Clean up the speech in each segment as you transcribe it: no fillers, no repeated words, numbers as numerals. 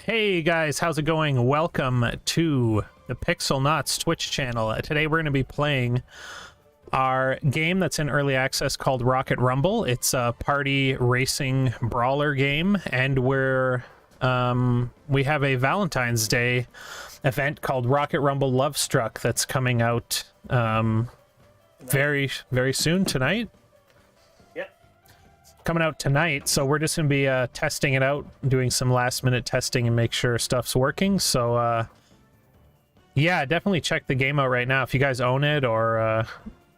Hey guys, how's it going? Welcome to the Pixelnauts Twitch channel. Today we're going to be playing our game that's in early access called Rocket Rumble. It's a party racing brawler game, and we have a Valentine's Day event called Rocket Rumble Love Struck that's coming out very soon tonight. Coming out tonight, so we're just gonna be testing it out, doing some last minute testing and make sure stuff's working. So yeah, definitely check the game out right now if you guys own it, or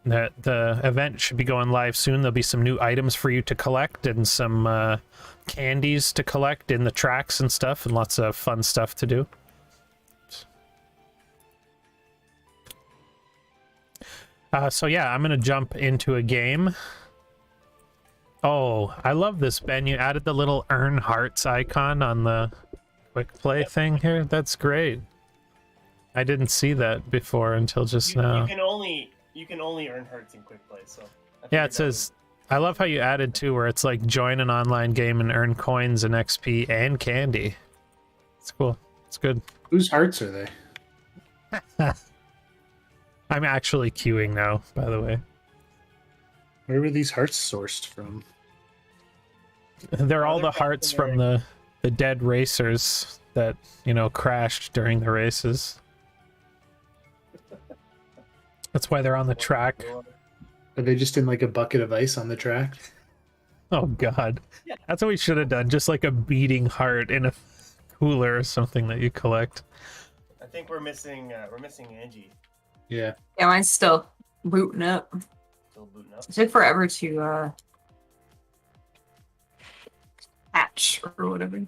the event should be going live soon. There'll be some new items for you to collect and some candies to collect in the tracks and stuff, and lots of fun stuff to do. So yeah, I'm gonna jump into a game. Oh, I love this, Ben. You added the little earn hearts icon on the quick play thing here. That's great. I didn't see that before until just now. You can only earn hearts in quick play. So yeah, it says. I love how you added too, where it's like join an online game and earn coins and XP and candy. It's cool. It's good. Whose hearts are they? I'm actually queuing now, by the way. Where were these hearts sourced from? They're all the hearts from the dead racers that, you know, crashed during the races. That's why they're on the track. Are they just in like a bucket of ice on the track? Oh god. Yeah. That's what we should have done. Just like a beating heart in a cooler or something that you collect. I think we're missing Angie. Yeah. Yeah, mine's still booting up. Booting up. It took forever to patch or whatever.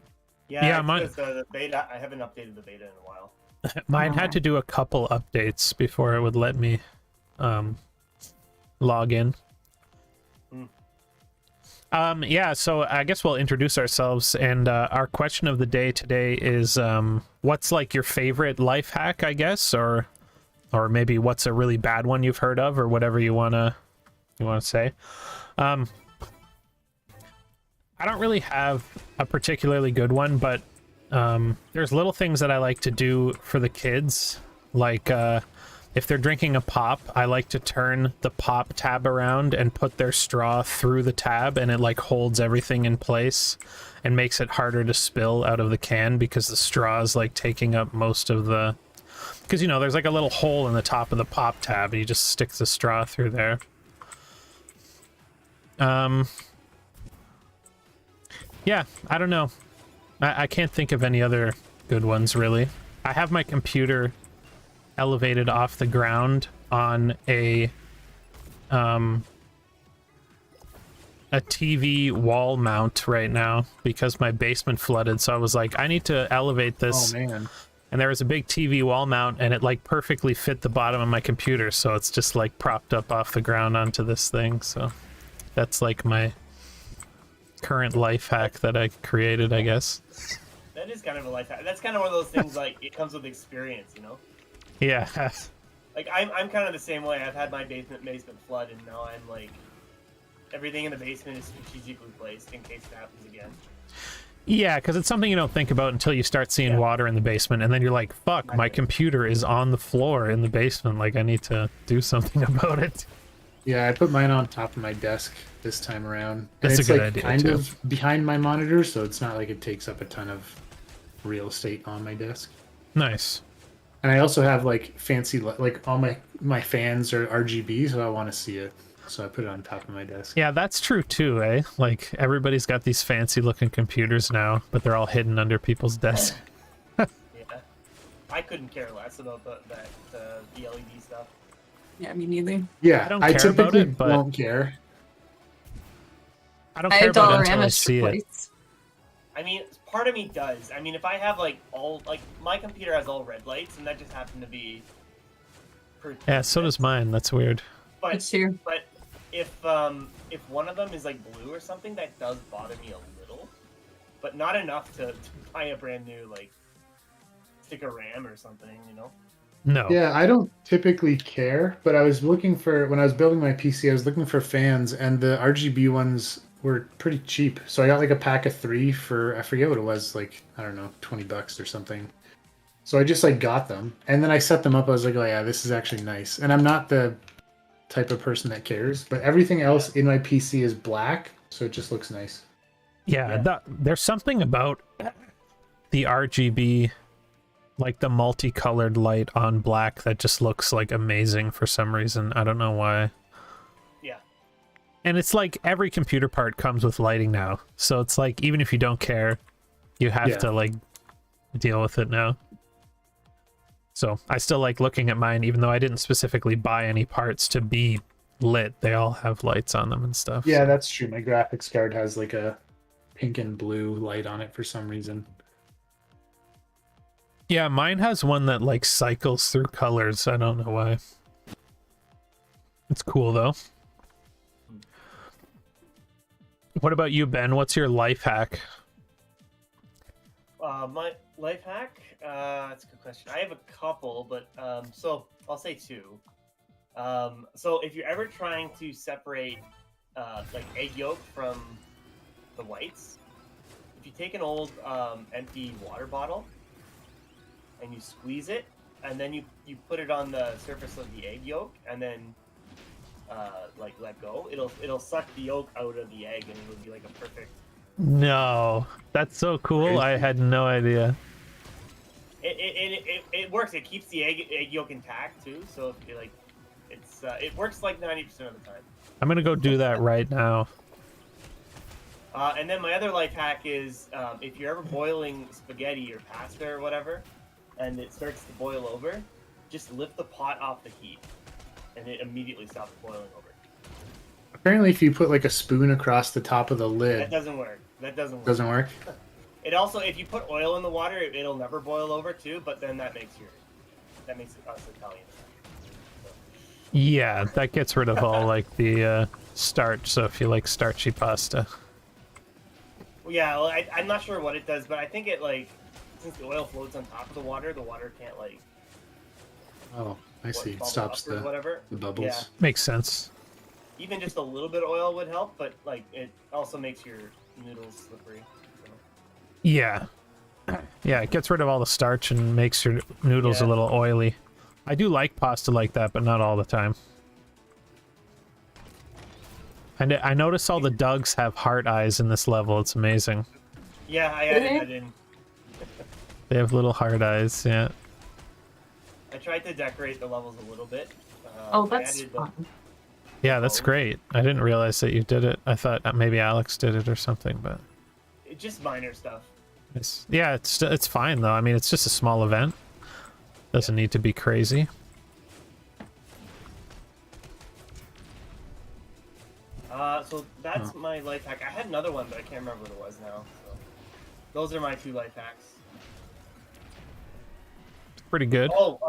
Yeah, the beta. I haven't updated the beta in a while. Mine had to do a couple updates before it would let me log in. Yeah, so I guess we'll introduce ourselves, and our question of the day today is what's like your favorite life hack, I guess, or maybe what's a really bad one you've heard of, or whatever you want to say. I don't really have a particularly good one, but there's little things that I like to do for the kids, like if they're drinking a pop, I like to turn the pop tab around and put their straw through the tab, and it like holds everything in place and makes it harder to spill out of the can, because the straw is like taking up most of the, because you know there's like a little hole in the top of the pop tab and you just stick the straw through there. Yeah, I don't know. I can't think of any other good ones, really. I have my computer elevated off the ground on a TV wall mount right now because my basement flooded, so I was like, I need to elevate this. Oh, man. And there was a big TV wall mount, and it like perfectly fit the bottom of my computer, so it's just like propped up off the ground onto this thing. So that's like my current life hack that I created, I guess. That is kind of a life hack. That's kind of one of those things, like, it comes with experience, you know? Yeah. Like, I'm kind of the same way. I've had my basement flood, and now I'm like, everything in the basement is strategically placed in case it happens again. Yeah, because it's something you don't think about until you start seeing water in the basement, and then you're like, fuck, my computer is on the floor in the basement. Like, I need to do something about it. Yeah, I put mine on top of my desk this time around. That's it's a good like idea, kind too. of behind my monitor, so it's not like it takes up a ton of real estate on my desk. Nice. And I also have like fancy, like all my fans are RGB, so I want to see it. So I put it on top of my desk. Yeah, that's true too, eh? Like, everybody's got these fancy looking computers now, but they're all hidden under people's desks. Yeah. I couldn't care less about the LED stuff. Yeah, me neither. Yeah, I don't I care about typically it, but- won't care. I don't I care have about it until I Dollarama see it. plates. I mean, part of me does. I mean, if I have like my computer has all red lights, and that just happened to be. Yeah, so does mine. That's weird. Me too. But if one of them is like blue or something, that does bother me a little, but not enough to buy a brand new like stick of RAM or something, you know. No. Yeah, I don't typically care, but I was looking for, when I was building my PC, I was looking for fans, and the RGB ones were pretty cheap. So I got like a pack of 3 for, I forget what it was, like, I don't know, $20 or something. So I just like got them, and then I set them up. I was like, oh yeah, this is actually nice. And I'm not the type of person that cares, but everything else in my PC is black, so it just looks nice. Yeah, there's something about the RGB, like the multicolored light on black, that just looks like amazing for some reason. I don't know why. Yeah. And it's like every computer part comes with lighting now, so it's like even if you don't care, you have to like deal with it now. So I still like looking at mine, even though I didn't specifically buy any parts to be lit. They all have lights on them and stuff. Yeah, so. that's true. My graphics card has like a pink and blue light on it for some reason. Yeah, mine has one that like cycles through colors. I don't know why. It's cool though. What about you, Ben? What's your life hack? My life hack? That's a good question. I have a couple, but so I'll say 2. So if you're ever trying to separate like egg yolk from the whites, if you take an old empty water bottle and you squeeze it, and then you put it on the surface of the egg yolk, and then like let go, it'll suck the yolk out of the egg, and it would be like a perfect. No, that's so cool. I had no idea. It works. It keeps the egg yolk intact too. So if you like, it works like 90% of the time. I'm gonna go do that right now. And then my other life hack is if you're ever boiling spaghetti or pasta or whatever, and it starts to boil over, just lift the pot off the heat, and it immediately stops boiling over. Apparently, if you put like a spoon across the top of the That lid, doesn't work. That doesn't work. doesn't work. It also, if you put oil in the water, it'll never boil over too. But then that makes us Italian. Yeah, that gets rid of all like the starch. So if you like starchy pasta. Well, yeah, well, I'm not sure what it does, but I think it like since the oil floats on top of the water can't like. Oh, I see. It bubble stops up or whatever. the bubbles. Yeah. Makes sense. Even just a little bit of oil would help, but like it also makes your noodles slippery. So. Yeah. Yeah, it gets rid of all the starch and makes your noodles a Yeah. little oily. I do like pasta like that, but not all the time. And I notice all the Dougs have heart eyes in this level. It's amazing. Yeah, I added that in. They have little heart eyes, yeah. I tried to decorate the levels a little bit. Oh, I that's added fun. Yeah, that's great. I didn't realize that you did it. I thought maybe Alex did it or something, but just minor stuff. yeah, it's fine though. I mean, it's just a small event. Doesn't need to be crazy. So that's my life hack. I had another one, but I can't remember what it was now. So those are my 2 life hacks. Pretty good. Oh,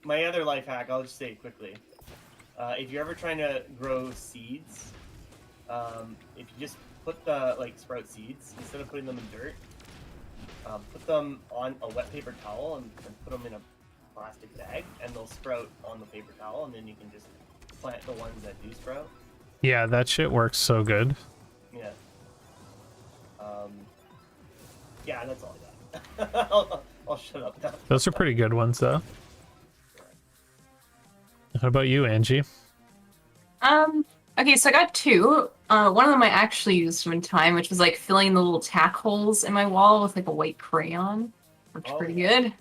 my other life hack, I'll just say it quickly. If you're ever trying to grow seeds, if you just put the sprout seeds instead of putting them in dirt, put them on a wet paper towel and put them in a plastic bag, and they'll sprout on the paper towel, and then you can just plant the ones that do sprout. Yeah, that shit works so good. Yeah. Yeah, that's all I got. I'll shut up now. Those are pretty good ones though. How about you, Angie? Okay, so I got 2. One of them I actually used one time, which was like filling the little tack holes in my wall with like a white crayon. Worked Oh. pretty good.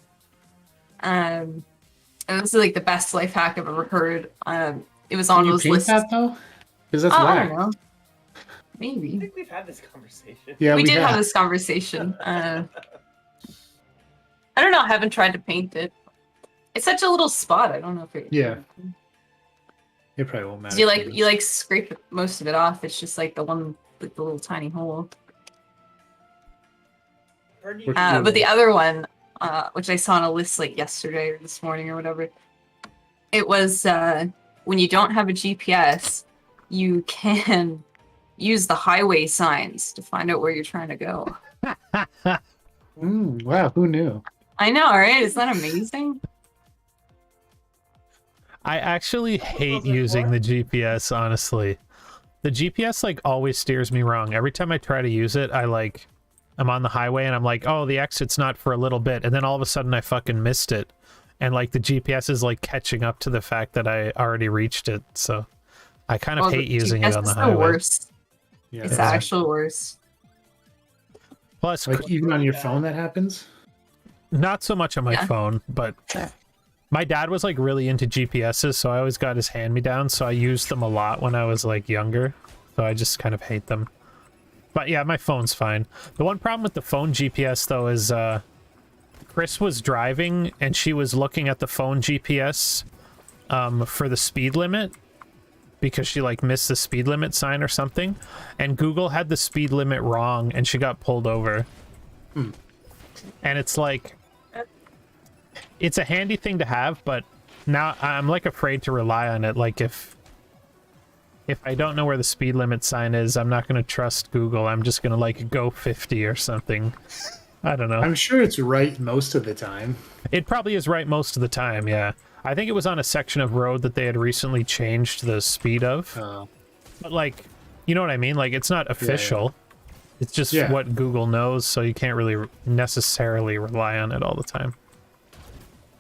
And this is like the best life hack I've ever heard. It was on Can you those paint lists. that though? Because that's I whack. don't know. I Maybe. think we've had this conversation. Yeah, we did have have. this conversation. I don't know. I haven't tried to paint it. It's such a little spot. I don't know if it. Yeah. It probably won't matter. You too much. like scrape most of it off. It's just like the one, like the little tiny hole. Heard you- Which- But the other one, which I saw on a list like yesterday or this morning or whatever, it was when you don't have a GPS, you can use the highway signs to find out where you're trying to go. Wow, who knew? I know, right? Isn't that amazing? I actually hate those are using for? the GPS, honestly. The GPS like always steers me wrong. Every time I try to use it, I'm on the highway and I'm like, oh, the exit's not for a little bit, and then all of a sudden I fucking missed it. And like the GPS is like catching up to the fact that I already reached it. So I kind of hate using it on the highway. The worst. Yeah, It's the actual worst. Plus, like even on your phone that happens. not so much on my phone, but my dad was like really into GPSs, so I always got his hand-me-downs, so I used them a lot when I was like younger. So I just kind of hate them. But yeah, my phone's fine. The one problem with the phone GPS though is Chris was driving and she was looking at the phone GPS for the speed limit because she like missed the speed limit sign or something, and Google had the speed limit wrong and she got pulled over. And it's like, it's a handy thing to have, but now I'm like afraid to rely on it. Like if I don't know where the speed limit sign is, I'm not going to trust Google. I'm just going to like go 50 or something. I don't know. I'm sure it's right most of the time. It probably is right most of the time, yeah. I think it was on a section of road that they had recently changed the speed of. But like, you know what I mean? Like, it's not official. It's just what Google knows, so you can't really necessarily rely on it all the time.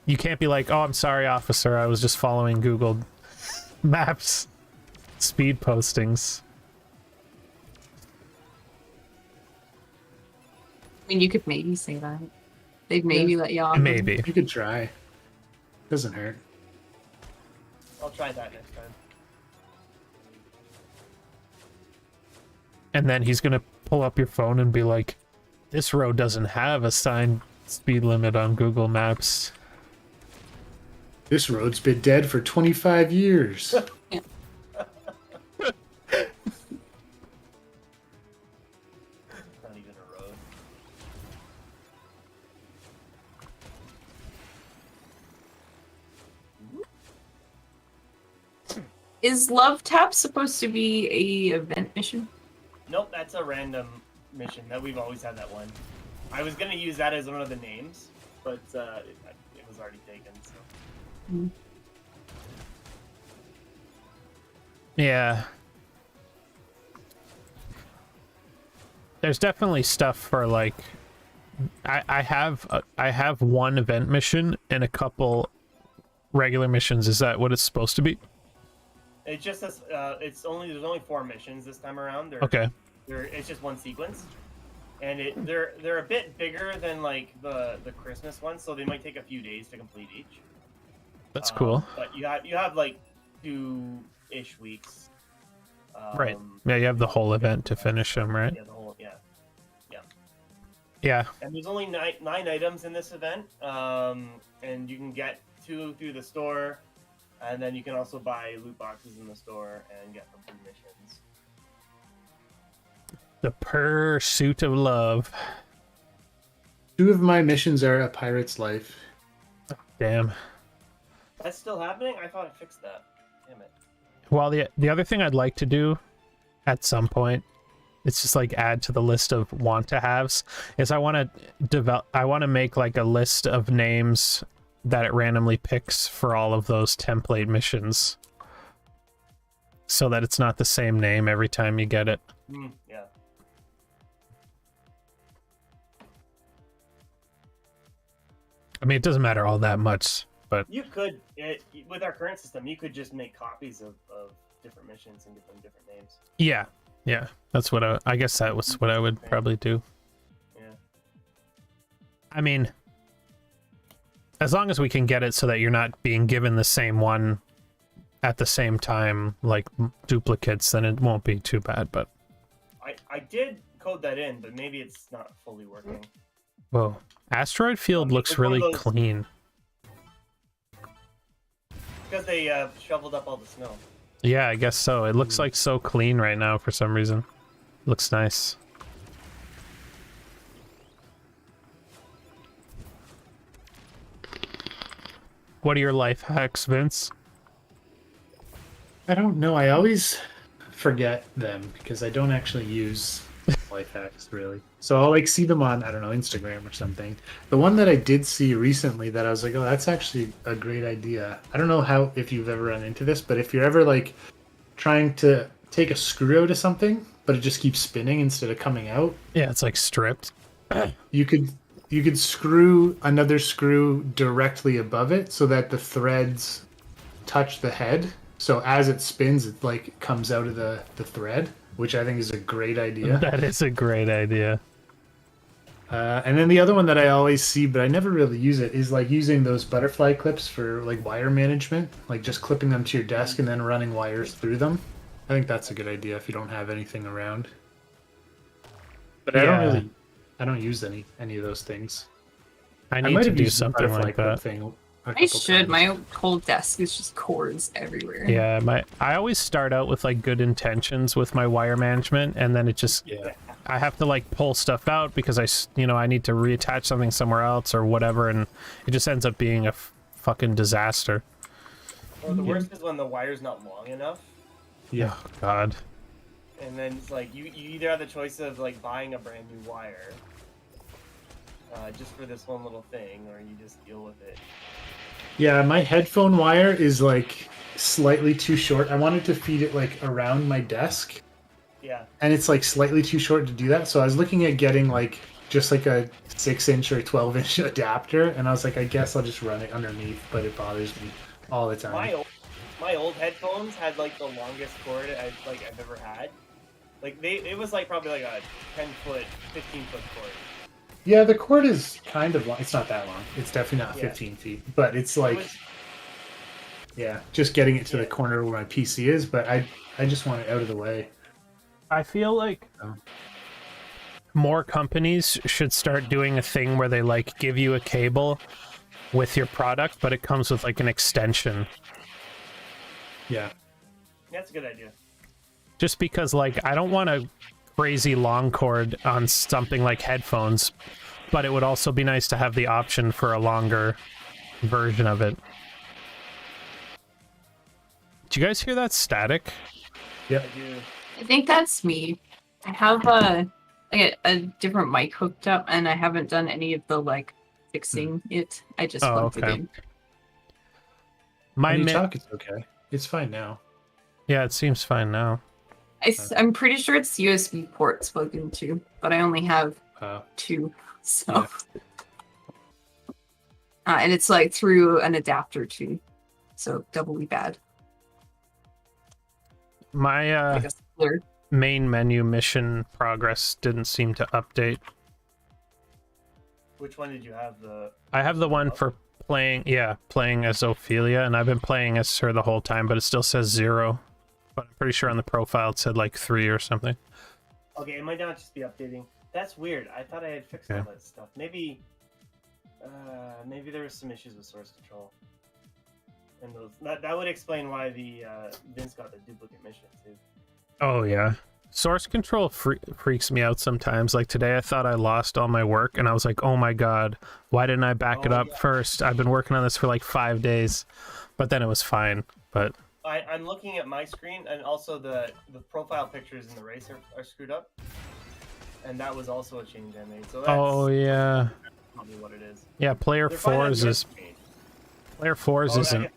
You can't be like, oh, I'm sorry, officer, I was just following Google Maps speed postings. I mean, you could maybe say that. They'd maybe let you off. Maybe. You could try. Doesn't hurt. I'll try that next time. And then he's gonna pull up your phone and be like, this road doesn't have a signed speed limit on Google Maps. This road's been dead for 25 years. Not even a road. Is Love Tap supposed to be a event mission? Nope, that's a random mission. That we've always had that one. I was gonna use that as one of the names, but it was already taken. So. Yeah. There's definitely stuff for like I have one event mission and a couple regular missions. Is that what it's supposed to be? It just says there's only 4 missions this time around. Okay. It's just one sequence, and they're a bit bigger than like the Christmas ones, so they might take a few days to complete each. That's cool. But you have like 2-ish weeks. Right. Yeah, you have the whole event to finish them, right? Yeah, the whole Yeah. And there's only 9 items in this event, and you can get 2 through the store, and then you can also buy loot boxes in the store and get them through missions. The Pursuit of Love. 2 of my missions are A Pirate's Life. Damn. That's still happening? I thought I fixed that. Damn it. Well, the other thing I'd like to do at some point, it's just like add to the list of want to haves, is I want to make like a list of names that it randomly picks for all of those template missions, so that it's not the same name every time you get it. Yeah. I mean, it doesn't matter all that much, but You could, with our current system, you could just make copies of different missions and give them different names. yeah, that's what I guess that was what I would probably do. Yeah. I mean, as long as we can get it so that you're not being given the same one at the same time, like duplicates, then it won't be too bad. But I did code that in, but maybe it's not fully working. whoa, Asteroid Field looks It's one of really those- clean. Because they shoveled up all the snow. Yeah, I guess so. It looks like so clean right now for some reason. Looks nice. What are your life hacks, Vince? I don't know. I always forget them because I don't actually use life hacks really. So I'll like see them on, I don't know, Instagram or something. The one that I did see recently that I was like, oh, that's actually a great idea. I don't know if you've ever run into this, but if you're ever like trying to take a screw out of something, but it just keeps spinning instead of coming out. Yeah, it's like stripped. You could screw another screw directly above it so that the threads touch the head. So as it spins, it like comes out of the thread, which I think is a great idea. That is a great idea. And then the other one that I always see, but I never really use it, is like using those butterfly clips for like wire management, like just clipping them to your desk and then running wires through them. I think that's a good idea if you don't have anything around. But Yeah. I don't use any of those things. I I need might to have do used the something butterfly like clip that. thing a I couple should. times. My whole desk is just cords everywhere. Yeah, I always start out with like good intentions with my wire management, and then it just Yeah. I have to like pull stuff out because I need to reattach something somewhere else or whatever, and it just ends up being a fucking disaster. Or the worst is when the wire's not long enough, Yeah. Oh, God. and then it's like you either have the choice of like buying a brand new wire, just for this one little thing, or you just deal with it. Yeah, my headphone wire is like slightly too short. I wanted to feed it like around my desk, Yeah. and it's like slightly too short to do that. So I was looking at getting like just like a 6-inch or 12-inch adapter, and I was like, I guess I'll just run it underneath, but it bothers me all the time. My old headphones had like the longest cord I've ever had. Like it was like probably like a 10-foot, 15-foot cord. Yeah, the cord is kind of long. It's not that long. It's definitely not Yeah. 15 feet, but it's It like, was- yeah, just getting it to the Yeah. corner where my PC is. But I just want it out of the way. I feel like Oh. more companies should start doing a thing where they like give you a cable with your product, but it comes with like an extension. Yeah, That's a good idea. Just because like I don't want a crazy long cord on something like headphones, but it would also be nice to have the option for a longer version of it. Did you guys hear that static? I do. I think that's me. I have a different mic hooked up, and I haven't done any of the like fixing it. I just Oh, plugged it okay. in. My when you mi- talk, it's okay. It's fine now. Yeah, it seems fine now. I'm pretty sure it's USB ports plugged into, but I only have Uh, 2, so. Yeah. And it's like through an adapter too, so doubly bad. My Like a splitter. main menu mission progress didn't seem to update. Which one did you have? I have the one for playing as Ophelia, and I've been playing as her the whole time, but it still says 0. But I'm pretty sure on the profile it said like 3 or something. Okay, it might not just be updating. That's weird. I thought I had fixed all that stuff. Maybe there was some issues with source control. And that would explain why the Vince got the duplicate mission too. Oh yeah, source control freaks me out sometimes. Like today, I thought I lost all my work, and I was like, "Oh my god, why didn't I back it Oh, up yeah. first? I've been working on this for like 5 days," but then it was fine. But I'm looking at my screen, and also the profile pictures in the race are screwed up, and that was also a change I made. So that's oh yeah, probably what it is. yeah. Player They're fine on fours your is screen. player fours Oh, isn't,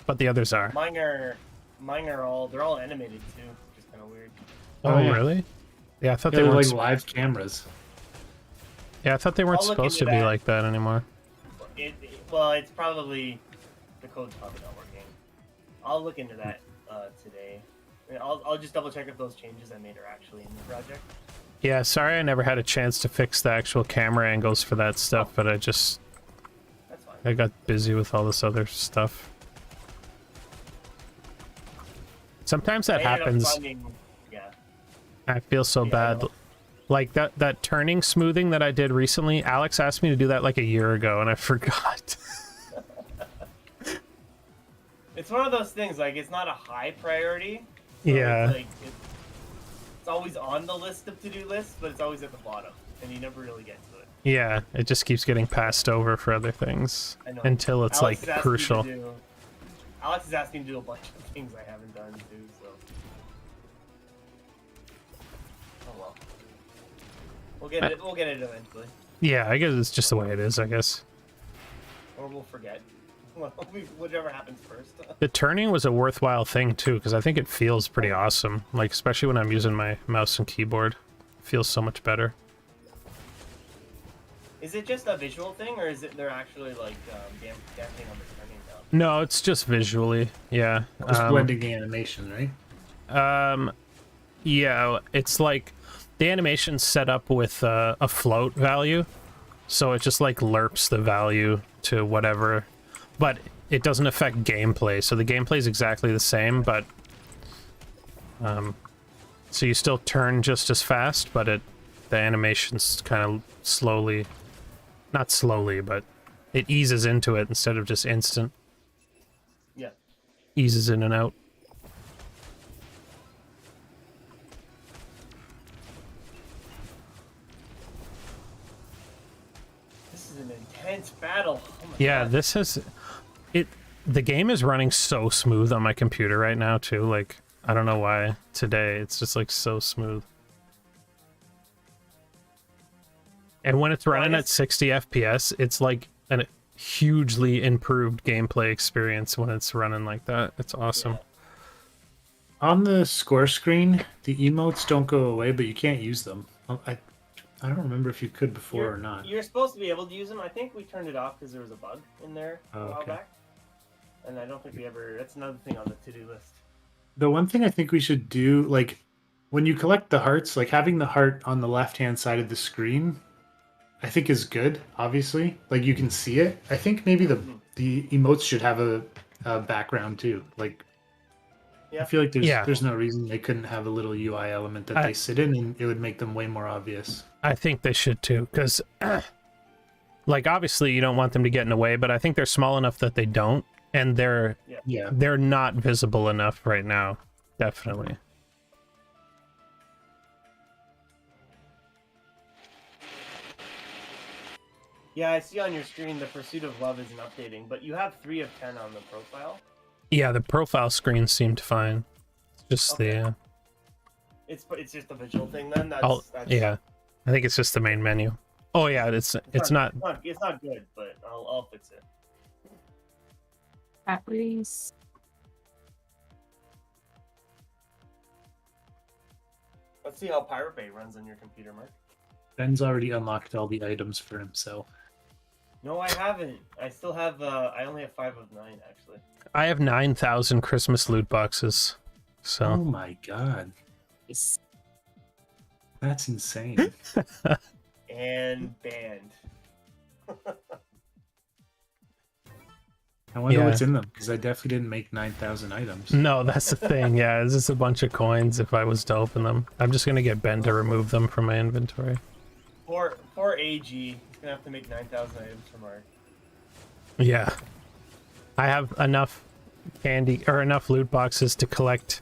but the others are. Mine are they're all animated too, which is kind of weird. Oh, Oh, yeah. really? Yeah, I thought yeah, they they're weren't. like live cameras. Yeah, I thought they weren't I'll look supposed to into be that. like that anymore. Well, it's probably the code's probably not working. I'll look into that today. I'll just double check if those changes I made are actually in the project. Yeah, sorry I never had a chance to fix the actual camera angles for that stuff, but I That's fine. got busy with all this other stuff. Sometimes that I ended up happens. finding- yeah. I feel so Yeah, I bad. know. Like that turning smoothing that I did recently, Alex asked me to do that like a year ago, and I forgot. It's one of those things, like, it's not a high priority. So Yeah. it's always on the list of to-do lists, but it's always at the bottom, and you never really get to it. Yeah, it just keeps getting passed over for other things I know. until it's Alex like has asked me to crucial. Alex has asked me to do a bunch of things I haven't done, too, so... Oh, well. We'll get it eventually. Yeah, I guess it's just the way it is, I guess. Or we'll forget. Well, whichever happens first. The turning was a worthwhile thing too, because I think it feels pretty awesome. Like, especially when I'm using my mouse and keyboard. It feels so much better. Is it just a visual thing, or is it they're actually like damping on the turning now? No, it's just visually. Yeah. Just blending the animation, right? Yeah, it's like the animation's set up with a float value, so it just like lerps the value to whatever, but it doesn't affect gameplay. So the gameplay is exactly the same, but so you still turn just as fast, but the animation's kind of slowly, not slowly, but it eases into it instead of just instant. Yeah. Eases in and out. This is an intense battle. Oh my Yeah, God. this is it. The game is running so smooth on my computer right now too. Like, I don't know why today it's just like so smooth. And when it's running at 60 FPS, it's like a hugely improved gameplay experience when it's running like that. It's awesome. Yeah. On the score screen, the emotes don't go away, but you can't use them. I don't remember if you could before or not. You're supposed to be able to use them. I think we turned it off because there was a bug in there a while okay. back. And I don't think we ever... That's another thing on the to-do list. The one thing I think we should do, like, when you collect the hearts, like having the heart on the left-hand side of the screen, I think is good, obviously. Like, you can see it. I think maybe the emotes should have a background, too. Like, Yeah. I feel like there's no reason they couldn't have a little UI element that they sit in, and it would make them way more obvious. I think they should too, because like obviously you don't want them to get in the way, but I think they're small enough that they don't, and they're not visible enough right now. Definitely. Yeah, I see on your screen the Pursuit of Love isn't updating, but you have 3 of 10 on the profile. Yeah, the profile screen seemed fine. It's just Okay. It's just a visual thing then. That's yeah. I think it's just the main menu. Oh yeah, it's not. It's not good, but I'll fix it. Batteries. Let's see how Pirate Bay runs on your computer, Mark. Ben's already unlocked all the items for himself. No, I haven't. I still have. I only have 5 of 9 actually. I have 9,000 Christmas loot boxes. So Oh my god, Yes. that's insane. And banned. I wonder Yeah. what's in them, because I definitely didn't make 9,000 items. no, that's the thing. Yeah, it's just a bunch of coins if I was to open them. I'm just gonna get Ben to remove them from my inventory. For AG, he's gonna have to make 9,000 items for Mark. Yeah. I have enough candy or enough loot boxes to collect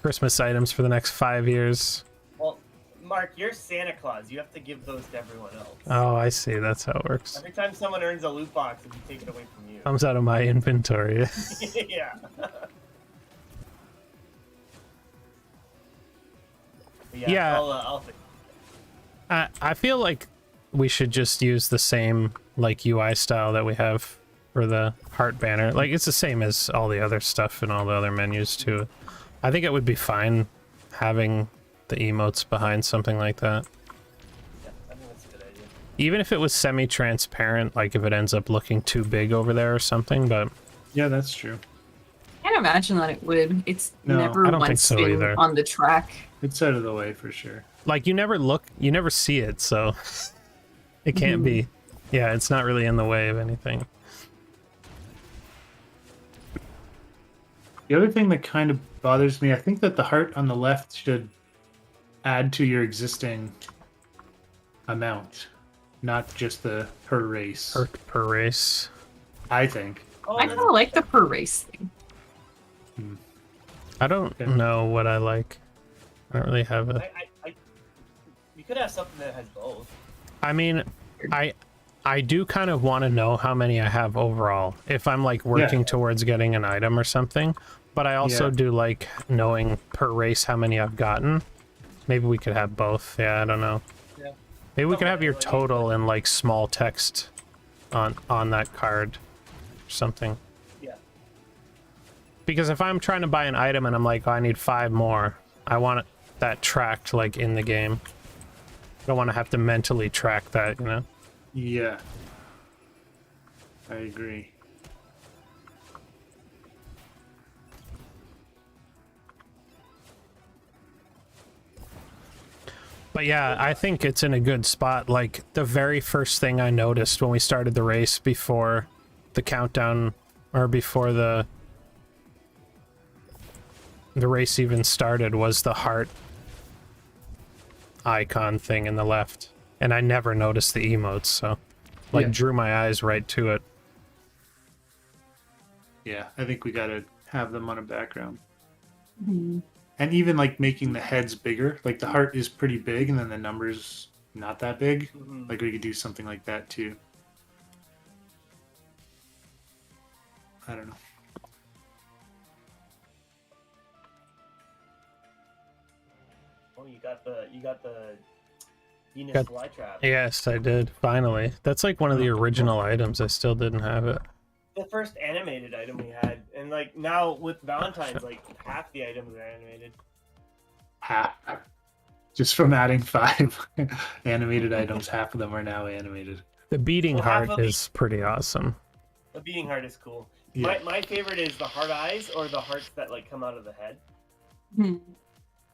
Christmas items for the next 5 years. Well, Mark, you're Santa Claus. You have to give those to everyone else. Oh, I see. That's how it works. Every time someone earns a loot box, if you take it away from you. Comes out of my inventory. Yeah. Yeah. I'll fix I feel like we should just use the same like UI style that we have for the heart banner. Like it's the same as all the other stuff and all the other menus too. I think it would be fine having the emotes behind something like that. Yeah, I think that's a good idea. Even if it was semi-transparent, like if it ends up looking too big over there or something, but Yeah, that's true. I can't imagine that it would. It's No, never I don't think once so been either. on the track. It's out of the way for sure. like you never see it, so it can't be. Yeah, it's not really in the way of anything. The other thing that kind of bothers me, I think that the heart on the left should add to your existing amount, not just the per race. Per race. I think. Oh, I kind of like the per race thing. I don't Okay. know what I like. I don't really have a. you could have something that has both. I mean, I do kind of want to know how many I have overall if I'm like working Yeah. towards getting an item or something. But I also Yeah. do like knowing per race how many I've gotten. Maybe we could have both. Yeah, I don't know. Yeah. Maybe we could have Okay, your like- total in like small text on that card or something. Yeah. Because if I'm trying to buy an item and I'm like, oh, I need 5 more, I want that tracked like in the game. I don't want to have to mentally track that, you know? Yeah. I agree. But yeah, I think it's in a good spot. Like, the very first thing I noticed when we started the race before the countdown, or before the race even started, was the heart icon thing in the left. And I never noticed the emotes, so, like, Yeah. drew my eyes right to it. Yeah, I think we gotta have them on a background. Mhm. And even like making the heads bigger. Like the heart is pretty big and then the numbers not that big. Mhm. Like we could do something like that too. I don't know. Oh, you got the Venus Got- flytrap. Yes, I did, finally. That's like one of the original items. I still didn't have it. The first animated item we had, and like now with Valentine's, like half the items are animated. Half. Just from adding 5 animated items, half of them are now animated. The beating Well, half heart of is pretty awesome. The beating heart is cool. Yeah. My favorite is the heart eyes or the hearts that like come out of the head. Hmm.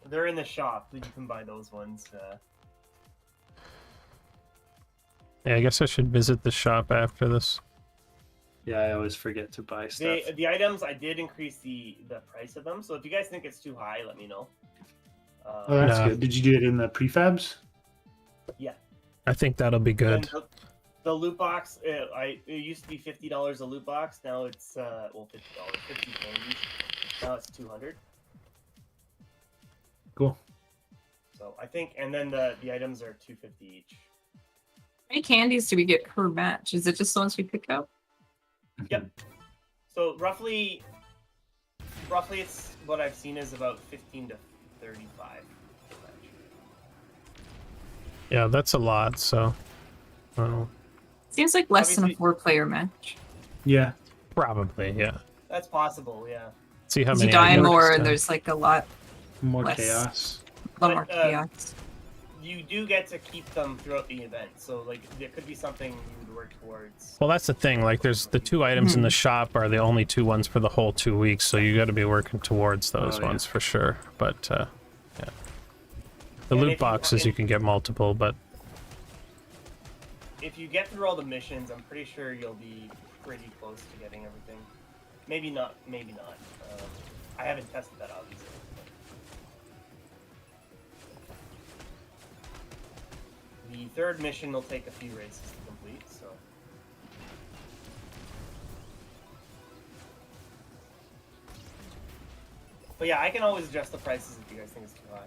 They're in the shop. You can buy those ones. Yeah, I guess I should visit the shop after this. Yeah, I always forget to buy stuff. The items I did increase the price of them. So if you guys think it's too high, let me know. Oh, that's Nah. good. Did you do it in the prefabs? Yeah. I think that'll be And good. the loot box, it used to be $50 a loot box. Now it's $50, 50 candies. Now it's 200. Cool. So I think, and then the items are 250 each. How many candies do we get per match? Is it just the ones we pick up? Yep. So roughly it's what I've seen is about 15 to 35. per match. Yeah, that's a lot, so... Well, Seems like less than a Obviously- 4-player match. Yeah. probably, yeah. That's possible, yeah. See how You many die items more, it's and done. there's like a lot More Less. chaos. But, more chaos. You do get to keep them throughout the event, so like there could be something you would work towards. Well, that's the thing. Like, there's the 2 items in the shop are the only 2 ones for the whole 2 weeks, so you got to be working towards those Oh, yeah. ones for sure. But yeah, the And if loot you- boxes you can get multiple, but If you get through all the missions, I'm pretty sure you'll be pretty close to getting everything. Maybe not. Maybe not. I haven't tested that obviously. The third mission will take a few races to complete, so. But yeah, I can always adjust the prices if you guys think it's too high.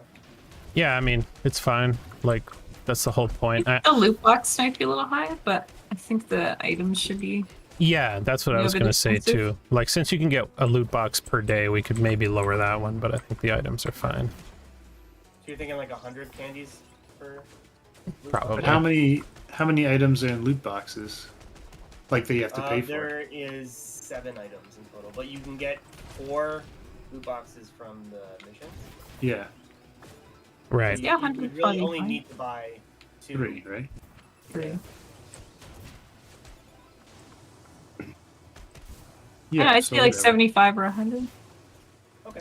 yeah, I mean, it's fine. Like, that's the whole point. The loot box might be a little high, but I think the items should be. Yeah, that's what I You was have going an to say expensive? too. Like, since you can get a loot box per day, we could maybe lower that one, but I think the items are fine. So you're thinking like 100 candies per? loot Probably. But how many items are in loot boxes? Like that you have to pay for? There is 7 items in total, but you can get 4 loot boxes from the missions. Yeah. Right. Yeah, You would really only 125. need to buy 2. 3, right? Three. Yeah. I'd so say like whatever. 75 or 100. Okay.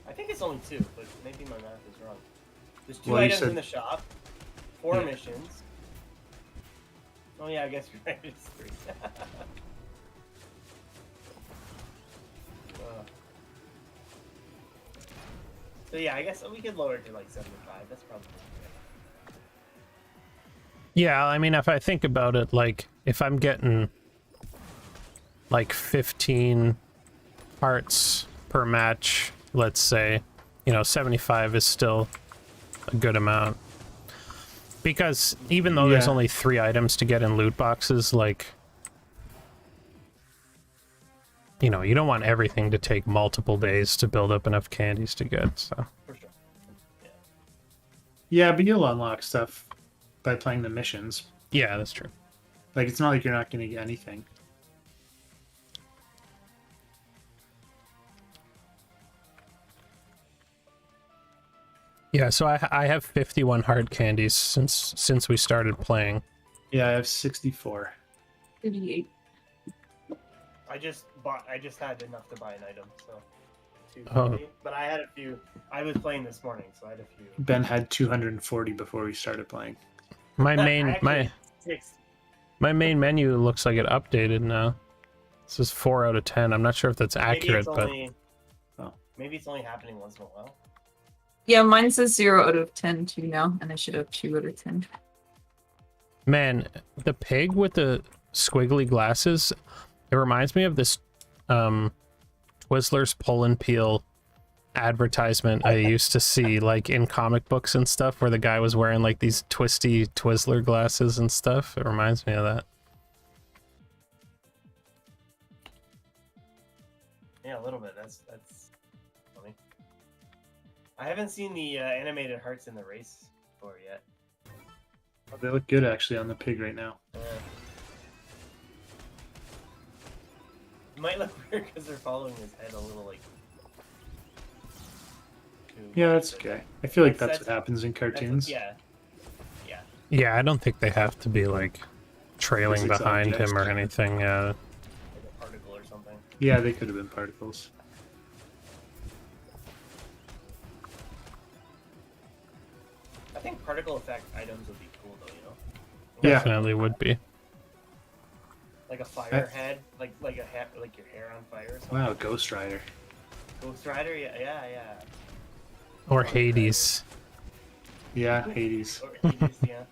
I think it's only 2, but maybe my math is wrong. There's 2 Well, you items said- in the shop, 4 Yeah. missions. Oh yeah, I guess you're right. It's 3. So yeah, I guess we could lower it to like 75. That's probably good. Yeah, I mean, if I think about it, like, if I'm getting like 15 hearts per match, let's say, 75 is still a good amount. Because even though there's Yeah. only 3 items to get in loot boxes, like, you don't want everything to take multiple days to build up enough candies to get, so. For sure. Yeah. Yeah, but you'll unlock stuff by playing the missions. Yeah, that's true. Like it's not like you're not going to get anything. Yeah, so I have 51 hard candies since we started playing. Yeah, I have 64. 38. I just had enough to buy an item, so. Oh. 250. But I had a few. I was playing this morning, so I had a few. Ben had 240 before we started playing. My I main actually- Six. my main menu looks like it updated now. This is 4 out of 10. I'm not sure if that's accurate, but Maybe it's only happening once in a while. Yeah, mine says 0 out of 10 too now, and I should have 2 out of 10. man, the pig with the squiggly glasses, it reminds me of this Twizzlers pull and peel advertisement I used to see like in comic books and stuff, where the guy was wearing like these twisty Twizzler glasses and stuff. It reminds me of that. Yeah, a little bit. That's funny. I haven't seen the animated hearts in the race for yet. They look good actually on the pig right now. It might look weird because they're following his head a little like. Yeah, that's okay. I feel like that's That's- what happens in cartoons. Yeah. Yeah, I don't think they have to be like trailing Physics behind objects. him or anything. Yeah. Like a particle or something. Yeah, they could have been particles. I think particle effect items would be cool though, you know? Yeah. Definitely would be. Like a fire head, like a hat, like your hair on fire or something. Wow, Ghost Rider. Ghost Rider, yeah. Or Hades. Yeah, Hades. Or Hades, yeah.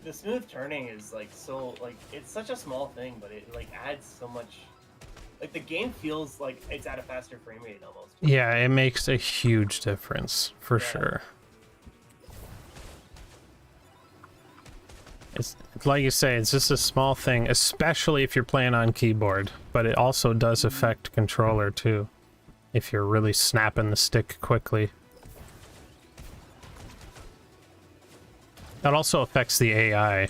The smooth turning is like so like it's such a small thing, but it like adds so much. Like the game feels like it's at a faster frame rate almost. Yeah, it makes a huge difference for Yeah. sure. It's like you say, it's just a small thing, especially if you're playing on keyboard, but it also does affect controller too, if you're really snapping the stick quickly. That also affects the AI,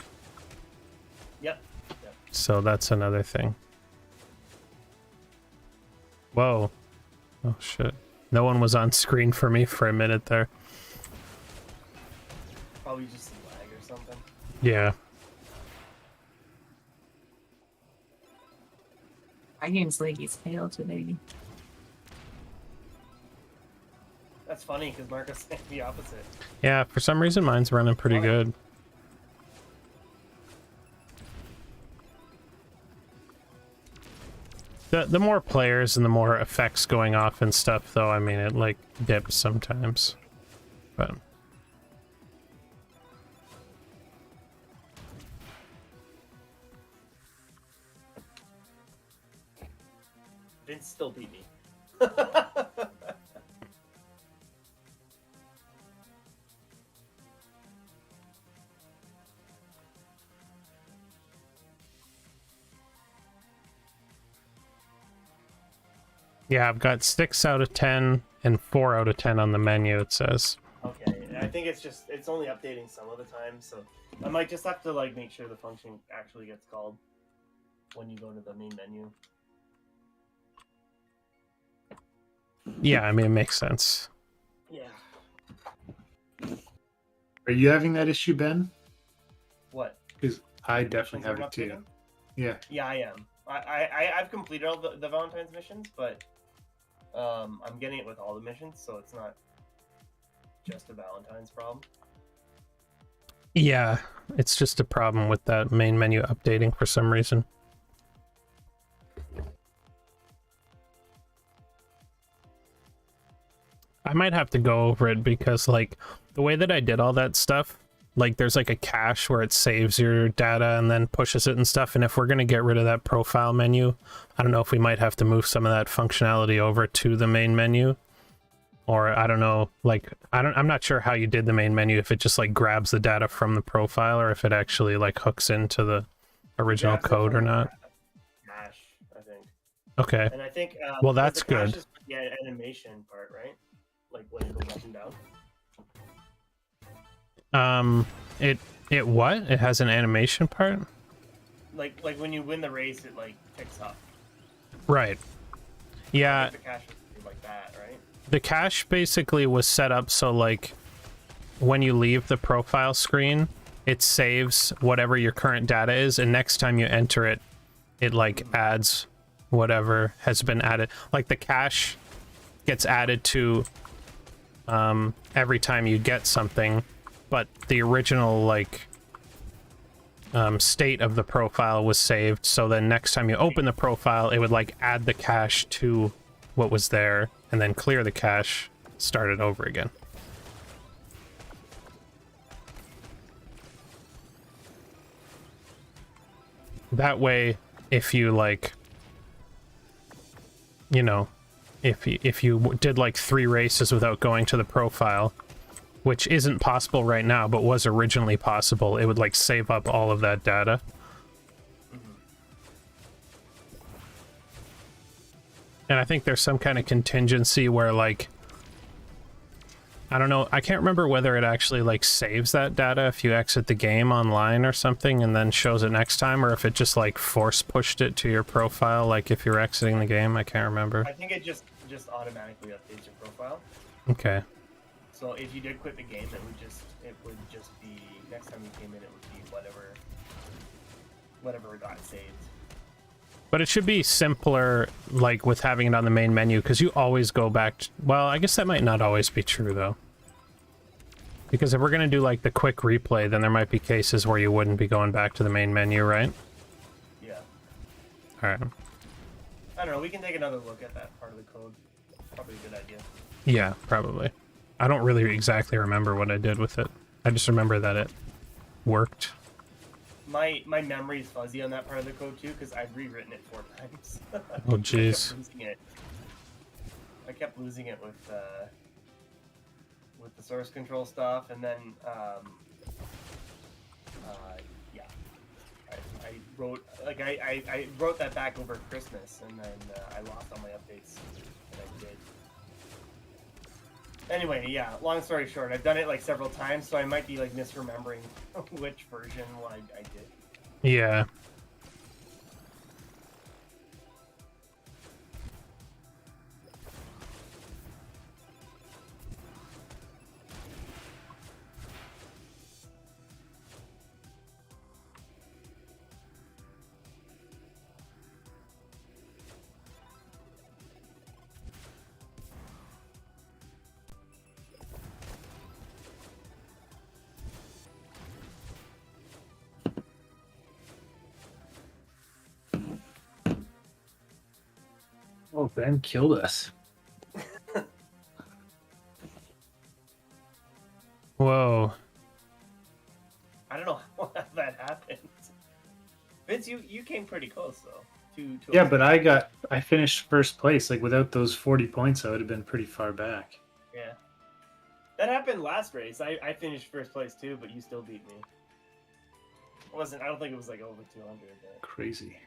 Yep. so that's another thing. Whoa. Oh shit. No one was on screen for me for a minute there. Probably just some lag or something. Yeah. My game's Leggy's tail today. That's funny because Marcus said the opposite. Yeah, for some reason mine's running pretty good. The more players and the more effects going off and stuff, though, I mean, it like dips sometimes. But Vince still beat me. yeah, I've got 6 out of 10 and 4 out of 10 on the menu, it says. Okay, I think it's only updating some of the time, so I might just have to like make sure the function actually gets called when you go to the main menu. Yeah, I mean, it makes sense. Yeah. Are you having that issue, Ben? What? Because I definitely have Is it too. updating? Yeah. Yeah, I am. I've completed all the Valentine's missions, but I'm getting it with all the missions, so it's not just a Valentine's problem. Yeah, it's just a problem with that main menu updating for some reason. I might have to go over it because, like, the way that I did all that stuff, like there's like a cache where it saves your data and then pushes it and stuff. And if we're going to get rid of that profile menu, I don't know if we might have to move some of that functionality over to the main menu. Or I don't know, like I'm not sure how you did the main menu, if it just like grabs the data from the profile or if it actually like hooks into the original code or not. Cache, I think. Okay. And I think Well, that's the cache good. is the animation part, right? Like when it goes up and down. It what? It has an animation part? Like when you win the race, it like picks up. Right. Yeah, I think the cache would be like that, right? the cache basically was set up so like when you leave the profile screen, it saves whatever your current data is, and next time you enter it, it like adds whatever has been added. Like the cache gets added to every time you get something, but the original like state of the profile was saved, so then next time you open the profile, it would like add the cache to what was there and then clear the cache, start it over again. That way, if you like, you know, if you did like 3 races without going to the profile, which isn't possible right now, but was originally possible, it would like save up all of that data. And I think there's some kind of contingency where like, I don't know, I can't remember whether it actually like saves that data if you exit the game online or something and then shows it next time, or if it just like force pushed it to your profile like if you're exiting the game. I can't remember. I think it just automatically updates your profile. Okay. So if you did quit the game, it would just be next time you came in, it would be whatever got saved. But it should be simpler, like, with having it on the main menu, because you always go back to... Well, I guess that might not always be true, though. Because if we're going to do, like, the quick replay, then there might be cases where you wouldn't be going back to the main menu, right? Yeah. Alright. I don't know, we can take another look at that part of the code. Probably a good idea. Yeah, probably. I don't really exactly remember what I did with it. I just remember that it worked. My memory's fuzzy on that part of the code too, because I've rewritten it 4 times. Oh, jeez. I kept losing it with the source control stuff, and then yeah, I wrote I wrote that back over Christmas, and then I lost all my updates that I did. Anyway, yeah, long story short, I've done it like several times, so I might be like misremembering which version I did. Yeah. Oh, Ben killed us. Whoa. I don't know how that happened. Vince, you came pretty close though. Yeah, but I finished first place. Like without those 40 points, I would have been pretty far back. Yeah. That happened last race. I finished first place too, but you still beat me. I don't think it was like over 200. But, Crazy. yeah.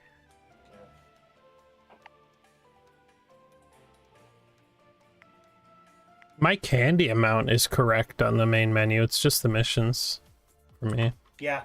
My candy amount is correct on the main menu. It's just the missions for me. Yeah.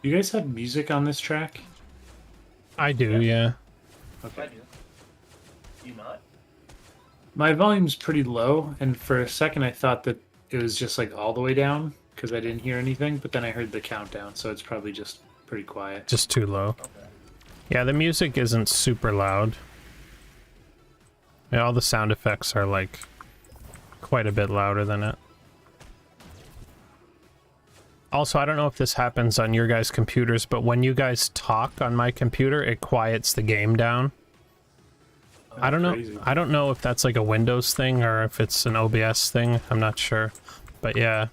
You guys have music on this track? I do, yeah. I Okay. do. Do you not? My volume's pretty low, and for a second I thought that it was just like all the way down because I didn't hear anything, but then I heard the countdown, so it's probably just pretty quiet. Just too low. Okay. Yeah, the music isn't super loud. Yeah, all the sound effects are like quite a bit louder than it. Also, I don't know if this happens on your guys' computers, but when you guys talk on my computer, it quiets the game down. I don't know. Crazy. I don't know if that's like a Windows thing or if it's an OBS thing. I'm not sure. But yeah,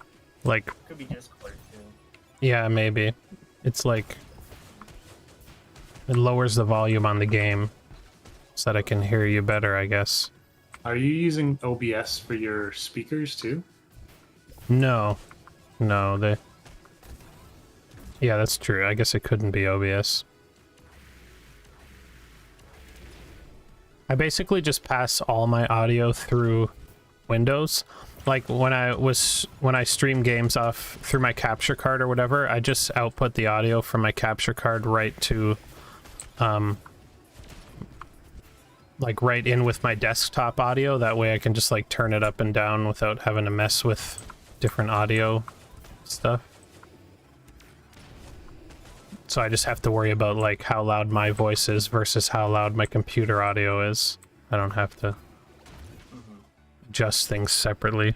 like, Could be Discord too. yeah, maybe. It's like it lowers the volume on the game so that I can hear you better, I guess. Are you using OBS for your speakers too? No. No, they... Yeah, that's true. I guess it couldn't be OBS. I basically just pass all my audio through Windows. Like when I stream games off through my capture card or whatever, I just output the audio from my capture card right to like right in with my desktop audio. That way I can just like turn it up and down without having to mess with different audio stuff. So I just have to worry about like how loud my voice is versus how loud my computer audio is. I don't have to adjust things separately.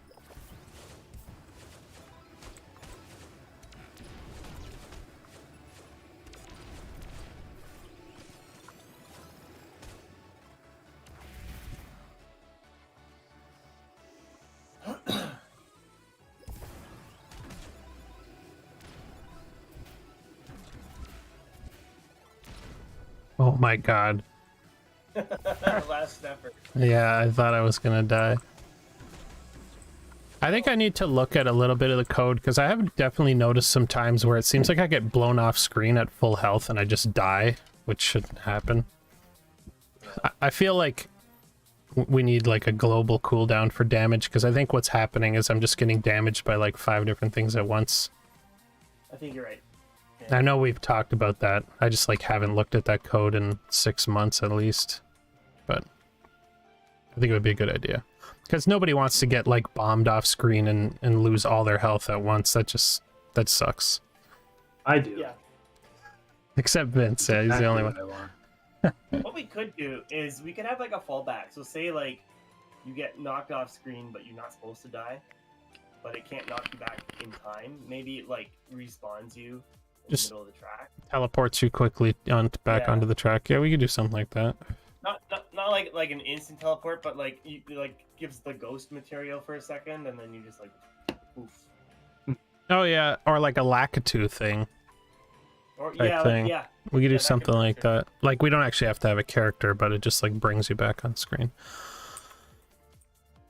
Oh my god. Last effort. Yeah, I thought I was gonna die. I think I need to look at a little bit of the code because I have definitely noticed some times where it seems like I get blown off screen at full health and I just die, which shouldn't happen. I feel like we need like a global cooldown for damage because I think what's happening is I'm just getting damaged by like 5 different things at once. I think you're right. I know we've talked about that. I just like haven't looked at that code in 6 months at least. But I think it would be a good idea. Because nobody wants to get like bombed off screen and lose all their health at once. That sucks. I do. Yeah. Except Vince, yeah, he's the only one. Exactly what I want. What we could do is we could have like a fallback. So say like you get knocked off screen, but you're not supposed to die, but it can't knock you back in time. Maybe it like respawns you in Just- the middle of the track. Teleports you quickly back Yeah. onto the track. Yeah, we could do something like that. Not like an instant teleport, but like you like gives the ghost material for a second, and then you just like poof. Oh yeah, or like a Lakitu thing. Or Type yeah, thing. like, yeah. We could Yeah, do that could something work, like too. that. Like we don't actually have to have a character, but it just like brings you back on screen.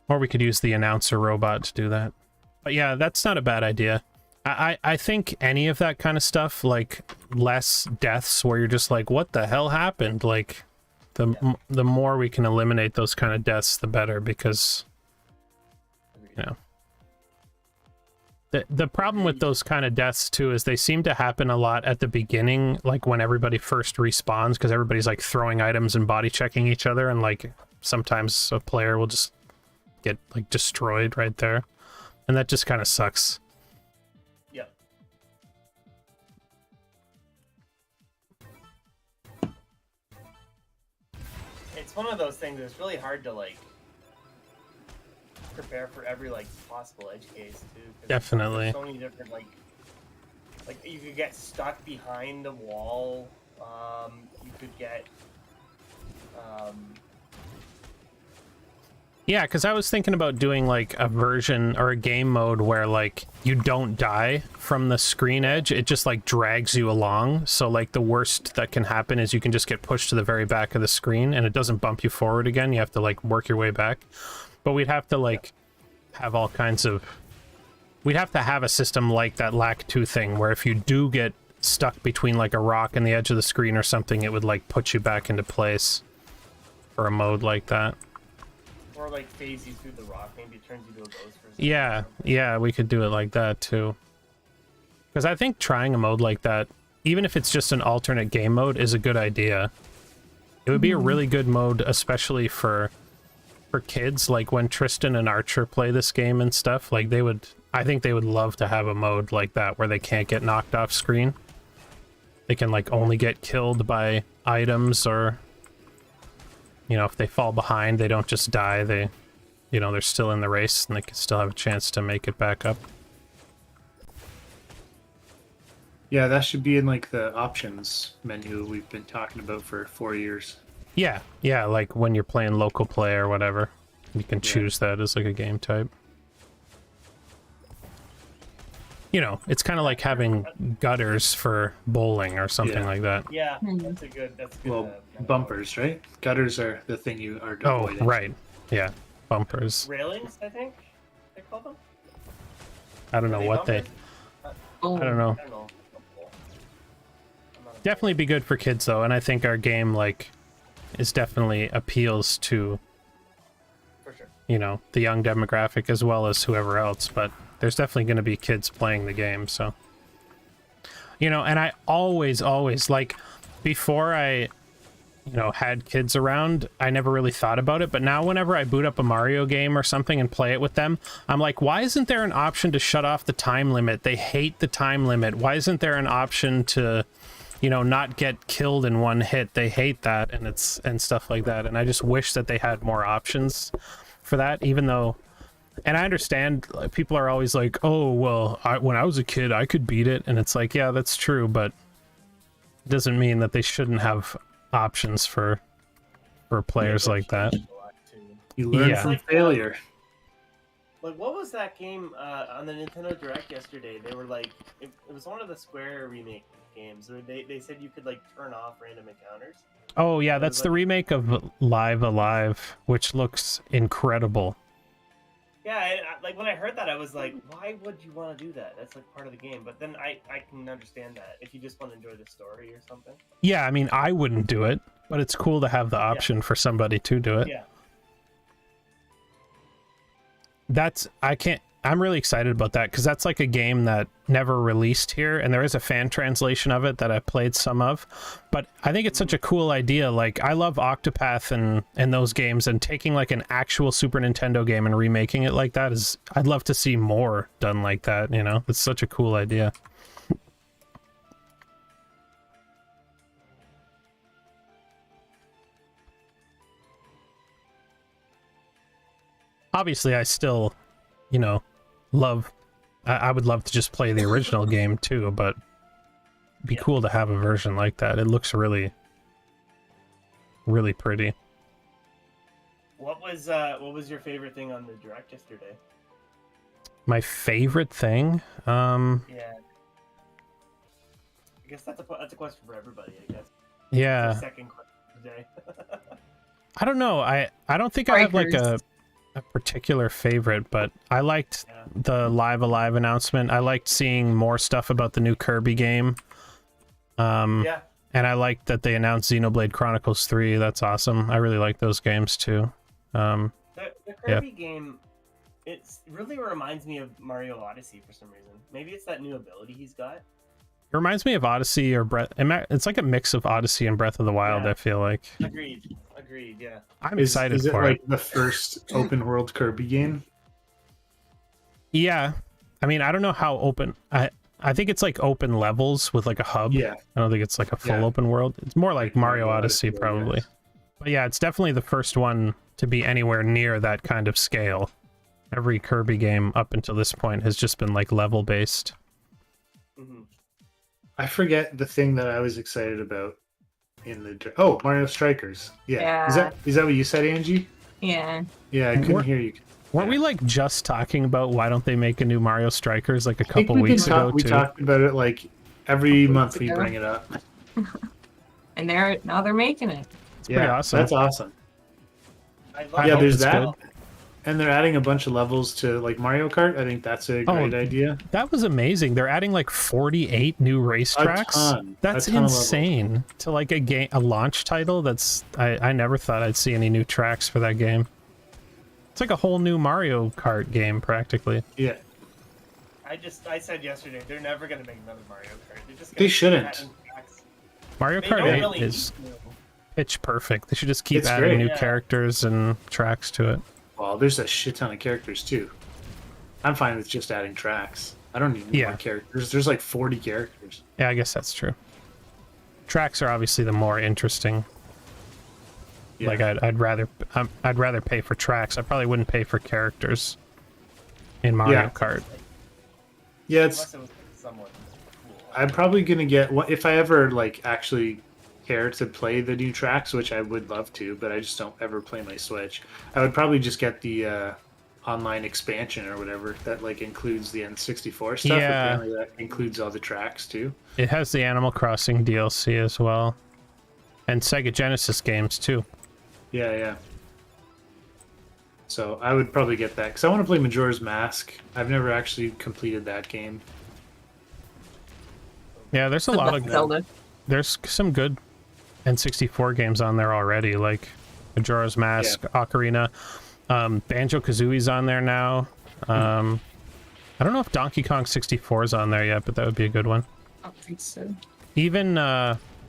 Or we could use the announcer robot to do that. But yeah, that's not a bad idea. I think any of that kind of stuff, like less deaths where you're just like, what the hell happened? Like the more we can eliminate those kind of deaths, the better, because you know. The problem with those kind of deaths too is they seem to happen a lot at the beginning, like when everybody first respawns, because everybody's like throwing items and body checking each other, and like sometimes a player will just get like destroyed right there, and that just kind of sucks. Yep. It's one of those things that's really hard to like prepare for every like possible edge case too. 'cause Definitely. there's so many different like you could get stuck behind a wall. You could get Yeah, because I was thinking about doing like a version or a game mode where like you don't die from the screen edge, it just like drags you along. So like the worst that can happen is you can just get pushed to the very back of the screen and it doesn't bump you forward again. You have to like work your way back. But we'd have to like have all kinds of... We'd have to have a system like that Lakitu thing where if you do get stuck between like a rock and the edge of the screen or something, it would like put you back into place for a mode like that. or like phase you through the rock. Maybe it turns you to a ghost for a second. Yeah, yeah, we could do it like that too. Because I think trying a mode like that even if it's just an alternate game mode, is a good idea. It would be a really good mode, especially for kids. Like when Tristan and Archer play this game and stuff, like I think they would love to have a mode like that where they can't get knocked off screen. They can like only get killed by items, or if they fall behind, they don't just die. They, they're still in the race and they can still have a chance to make it back up. Yeah, that should be in like the options menu we've been talking about for 4 years. Yeah, like when you're playing local play or whatever, you can choose that as like a game type. It's kind of like having gutters for bowling or something like that. Yeah, that's a good. Well, bumpers, right? Gutters are the thing you are Oh, avoiding. right. Yeah, bumpers. Railings, I think they call them. I don't know what they... Oh, I don't know. I don't know. I'm not a- Definitely be good for kids though, and I think our game is definitely appeals to For sure. the young demographic as well as whoever else, but there's definitely going to be kids playing the game, so and I always like before I had kids around, I never really thought about it, but now whenever I boot up a Mario game or something and play it with them, I'm like, why isn't there an option to shut off the time limit? They hate the time limit. Why isn't there an option to not get killed in one hit? They hate that, and stuff like that, and I just wish that they had more options for that, even though, and I understand people are always like, oh well, when I was a kid I could beat it, and it's like, yeah, that's true, but it doesn't mean that they shouldn't have options for players like that. You learn Yeah. from failure. Like, what was that game on the Nintendo Direct yesterday? They were like, it was one of the Square remake games where they said you could like turn off random encounters. Oh yeah, that's the remake of Live Alive, which looks incredible. Yeah, like when I heard that, I was like, why would you want to do that? That's like part of the game. But then I can understand that if you just want to enjoy the story or something. Yeah, I mean, I wouldn't do it, but it's cool to have the option for somebody to do it. Yeah. I'm really excited about that because that's like a game that never released here, and there is a fan translation of it that I played some of, but I think it's such a cool idea. Like, I love Octopath and those games, and taking like an actual Super Nintendo game and remaking it like that I'd love to see more done like that. It's such a cool idea. Obviously I still love, I would love to just play the original game too, but it'd be cool to have a version like that. It looks really, really pretty. What was your favorite thing on the Direct yesterday? My favorite thing, Yeah. I guess that's a question for everybody. I guess. yeah, The second question of the day. I don't know. I don't think I have like a particular favorite, but I liked the Live Alive announcement. I liked seeing more stuff about the new Kirby game. Yeah. And I liked that they announced Xenoblade Chronicles 3. That's awesome. I really like those games too. The Kirby game, it really reminds me of Mario Odyssey for some reason. Maybe it's that new ability he's got. It reminds me of Odyssey or Breath. It's like a mix of Odyssey and Breath of the Wild. Yeah. I feel like. Agreed. Yeah. I'm excited is it for like it. the first open world Kirby game? Yeah, I mean, I don't know how open. I think it's like open levels with like a hub. Yeah. I don't think it's like a full open world. It's more like Mario Odyssey probably. yes. But yeah, it's definitely the first one to be anywhere near that kind of scale. Every Kirby game up until this point has just been like level based. Hmm. I forget the thing that I was excited about in the Mario Strikers. Yeah. Yeah. Is that what you said, Angie? Yeah. Yeah, I couldn't hear you. Weren't we like just talking about why don't they make a new Mario Strikers like a I think couple we weeks ago we too? talked about it like every month we ago. bring it up. And now they're making it. It's pretty awesome. That's awesome. I I Yeah, hope there's it's that. good. And they're adding a bunch of levels to like Mario Kart. I think that's a great idea. That was amazing. They're adding like 48 new racetracks. ton. That's A ton of levels. insane. To like a launch title. I never thought I'd see any new tracks for that game. It's like a whole new Mario Kart game practically. Yeah. I said yesterday they're never gonna make another Mario Kart. They're just They gonna shouldn't. keep adding tracks. Mario They Kart don't 8 really is need to. pitch perfect. They should just keep It's adding great. new Yeah. characters and tracks to it. Well, there's a shit ton of characters too. I'm fine with just adding tracks. I don't need Yeah. more characters. There's like 40 characters. Yeah, I guess that's true. Tracks are obviously the more interesting. Yeah. Like I'd rather pay for tracks. I probably wouldn't pay for characters in Mario Yeah. Kart. Yeah, it's. Unless it was somewhat cool. I'm probably gonna get if I ever like actually care to play the new tracks, which I would love to, but I just don't ever play my Switch. I would probably just get the online expansion or whatever that like includes the N64 stuff. Yeah. Apparently that includes all the tracks too. It has the Animal Crossing DLC as well, and Sega Genesis games too. Yeah, yeah. So I would probably get that because I want to play Majora's Mask. I've never actually completed that game. Yeah, there's a lot of Zelda. there's some good N64 games on there already, like Majora's Mask, Ocarina, Banjo Kazooie's on there now. I don't know if Donkey Kong 64 is on there yet, but that would be a good one. I don't think so. Even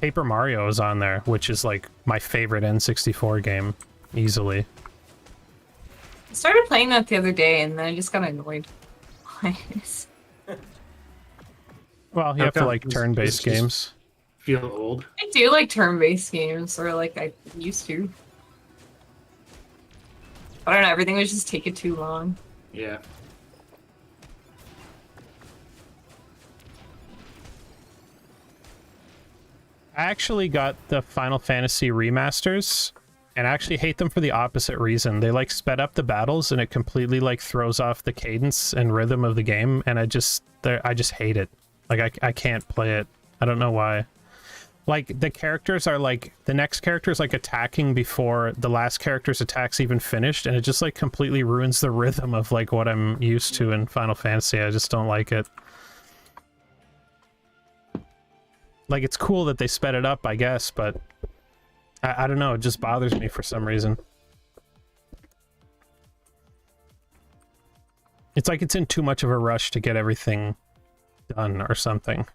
Paper Mario is on there, which is like my favorite N64 game, easily. I started playing that the other day, and then I just got annoyed. Well, you How have to come? like It's turn-based just- games. Feel old. I do like turn-based games, or like I used to. I don't know, everything was just taking too long. Yeah. I actually got the Final Fantasy remasters, and I actually hate them for the opposite reason. They like sped up the battles, and it completely like throws off the cadence and rhythm of the game, and I just hate it. Like I can't play it. I don't know why. Like the characters are like the next character is like attacking before the last character's attack's even finished, and it just like completely ruins the rhythm of like what I'm used to in Final Fantasy. I just don't like it. Like, it's cool that they sped it up, I guess, but I don't know, it just bothers me for some reason. It's like it's in too much of a rush to get everything done or something.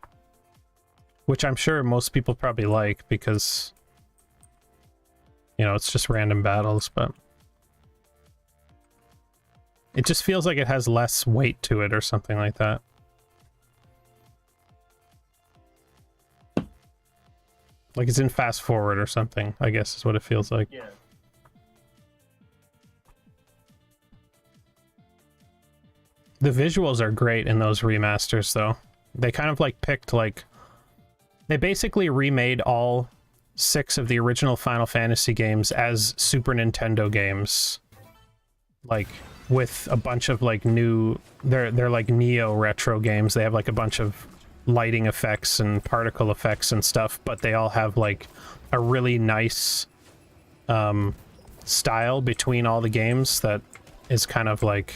Which I'm sure most people probably like because, you know, it's just random battles, but it just feels like it has less weight to it or something like that. Like it's in fast forward or something, I guess is what it feels like. Yeah. The visuals are great in those remasters, though. They kind of like picked like... They basically remade all 6 of the original Final Fantasy games as Super Nintendo games. Like, with a bunch of like new... They're like Neo retro games. They have like a bunch of lighting effects and particle effects and stuff, but they all have like a really nice style between all the games that is kind of like,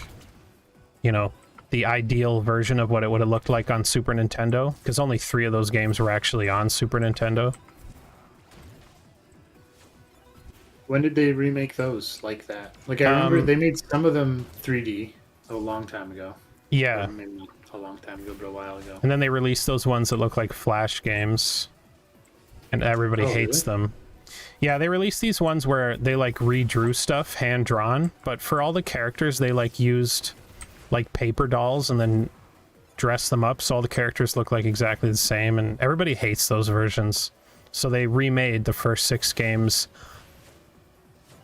you know, the ideal version of what it would have looked like on Super Nintendo, because only 3 of those games were actually on Super Nintendo. When did they remake those like that? Like, I remember they made some of them 3D a long time ago. Yeah. Or maybe not a long time ago, but a while ago. And then they released those ones that look like Flash games, and everybody Oh, hates really? them. Yeah, they released these ones where they like redrew stuff hand drawn, but for all the characters they like used like paper dolls and then dressed them up so all the characters look like exactly the same, and everybody hates those versions. So they remade the first 6 games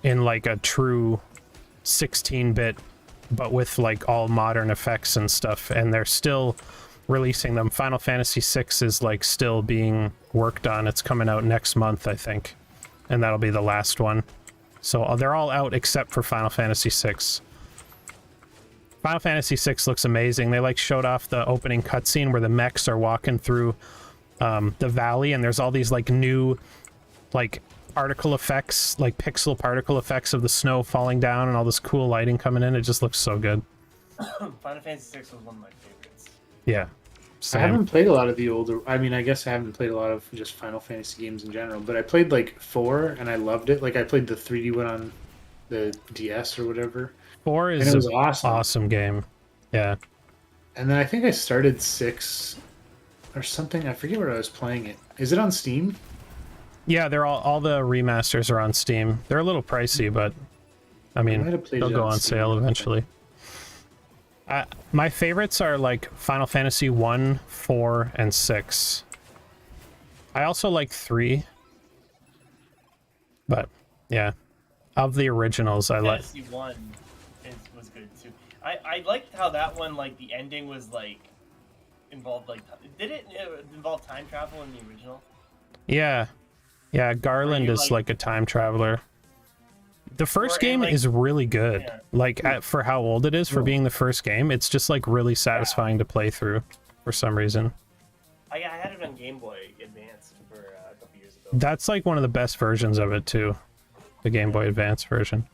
in like a true 16-bit, but with like all modern effects and stuff, and they're still releasing them. Final Fantasy VI is like still being worked on. It's coming out next month, I think, and that'll be the last one. So they're all out except for Final Fantasy VI. Final Fantasy VI looks amazing. They like showed off the opening cutscene where the mechs are walking through the valley, and there's all these like new like particle effects, like pixel particle effects of the snow falling down and all this cool lighting coming in. It just looks so good. Final Fantasy VI was one of my favorites. Yeah. I Same. haven't played a lot of the older... I mean, I guess I haven't played a lot of just Final Fantasy games in general, but I played like 4 and I loved it. Like, I played the 3D one on the DS or whatever. 4 And is it was an awesome. awesome game. Yeah. And then I think I started 6 or something. I forget where I was playing it. Is it on Steam? Yeah, they're all the remasters are on Steam. They're a little pricey, but I might mean, have played they'll it go on on Steam sale or something. eventually. My favorites are like Final Fantasy 1, 4, and 6. I also like 3. But yeah, of the originals, I like. Fantasy 1 was good too. I liked how that one, like, the ending was like involved, like, did it involve time travel in the original? Yeah, yeah. Garland you, is like- like a time traveler. The first Or, game like- is really good. Yeah. Like for how old it is for being the first game, it's just like really satisfying to play through for some reason. I had it on Game Boy Advance for a couple years ago. That's like one of the best versions of it too, the Game Boy Advance version.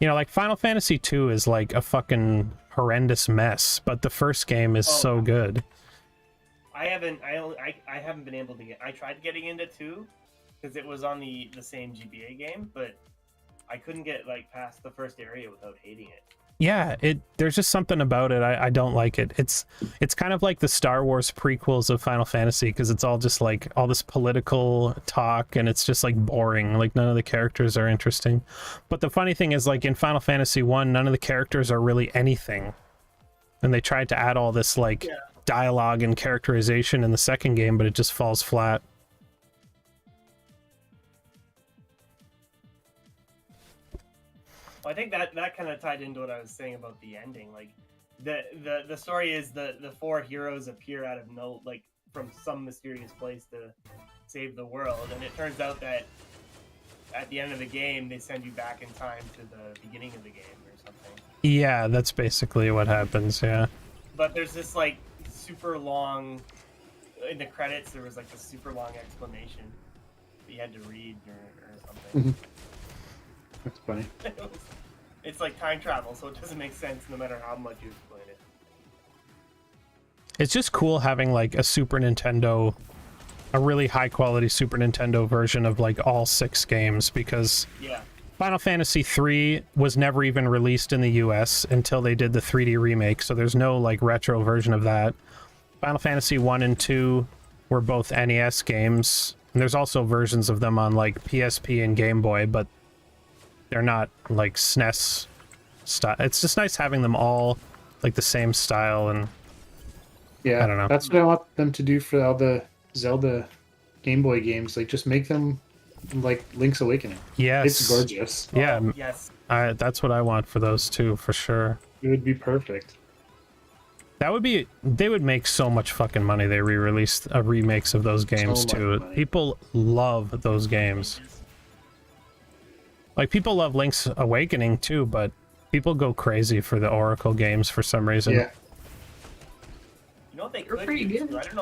You know, like Final Fantasy 2 is like a fucking horrendous mess, but the first game is so good. I haven't been able to get. I tried getting into 2 because it was on the same GBA game, but I couldn't get like past the first area without hating it. Yeah, there's just something about it. I don't like it. It's kind of like the Star Wars prequels of Final Fantasy, because it's all just like all this political talk, and it's just like boring. Like none of the characters are interesting. But the funny thing is, like in Final Fantasy 1, none of the characters are really anything. And they tried to add all this like dialogue and characterization in the second game, but it just falls flat. Well, I think that kind of tied into what I was saying about the ending. Like the story is the 4 heroes appear out of from some mysterious place to save the world, and it turns out that at the end of the game they send you back in time to the beginning of the game or something. Yeah, that's basically what happens. Yeah. But there's this like super long in the credits. There was like this super long explanation that you had to read or something. That's funny. It's like time travel, so it doesn't make sense no matter how much you explain it. It's just cool having like a Super Nintendo, a really high quality Super Nintendo version of like all 6 games, because Yeah. Final Fantasy 3 was never even released in the US until they did the 3D remake, so there's no like retro version of that. Final Fantasy 1 and 2 were both NES games, and there's also versions of them on like PSP and Game Boy, but they're not like SNES style. It's just nice having them all like the same style, and Yeah, I don't know. That's what I want them to do for all the Zelda Game Boy games. Like, just make them like Link's Awakening. yes, It's gorgeous. Yeah, Yes. that's what I want for those too, for sure. It would be perfect. That would be, they would make so much fucking money. They re-released remakes of those games much too. money. People love those games. Like people love Link's Awakening too, but people go crazy for the Oracle games for some reason. Yeah. You know what they They're could pretty do? good. Too?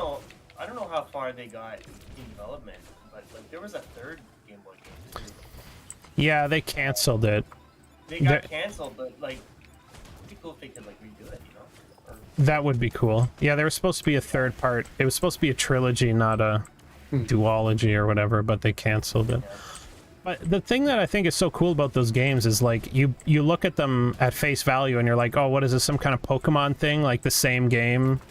I don't know how far they got in development, but like there was a third Game Boy game too. Yeah, they canceled it. They got That- canceled, but like it'd be cool if they could like redo it, you know? Or, That would be cool. Yeah, there was supposed to be a third part. It was supposed to be a trilogy, not a duology or whatever, but they canceled it. But the thing that I think is so cool about those games is like you look at them at face value and you're like, oh, what is this, some kind of Pokemon thing, like the same game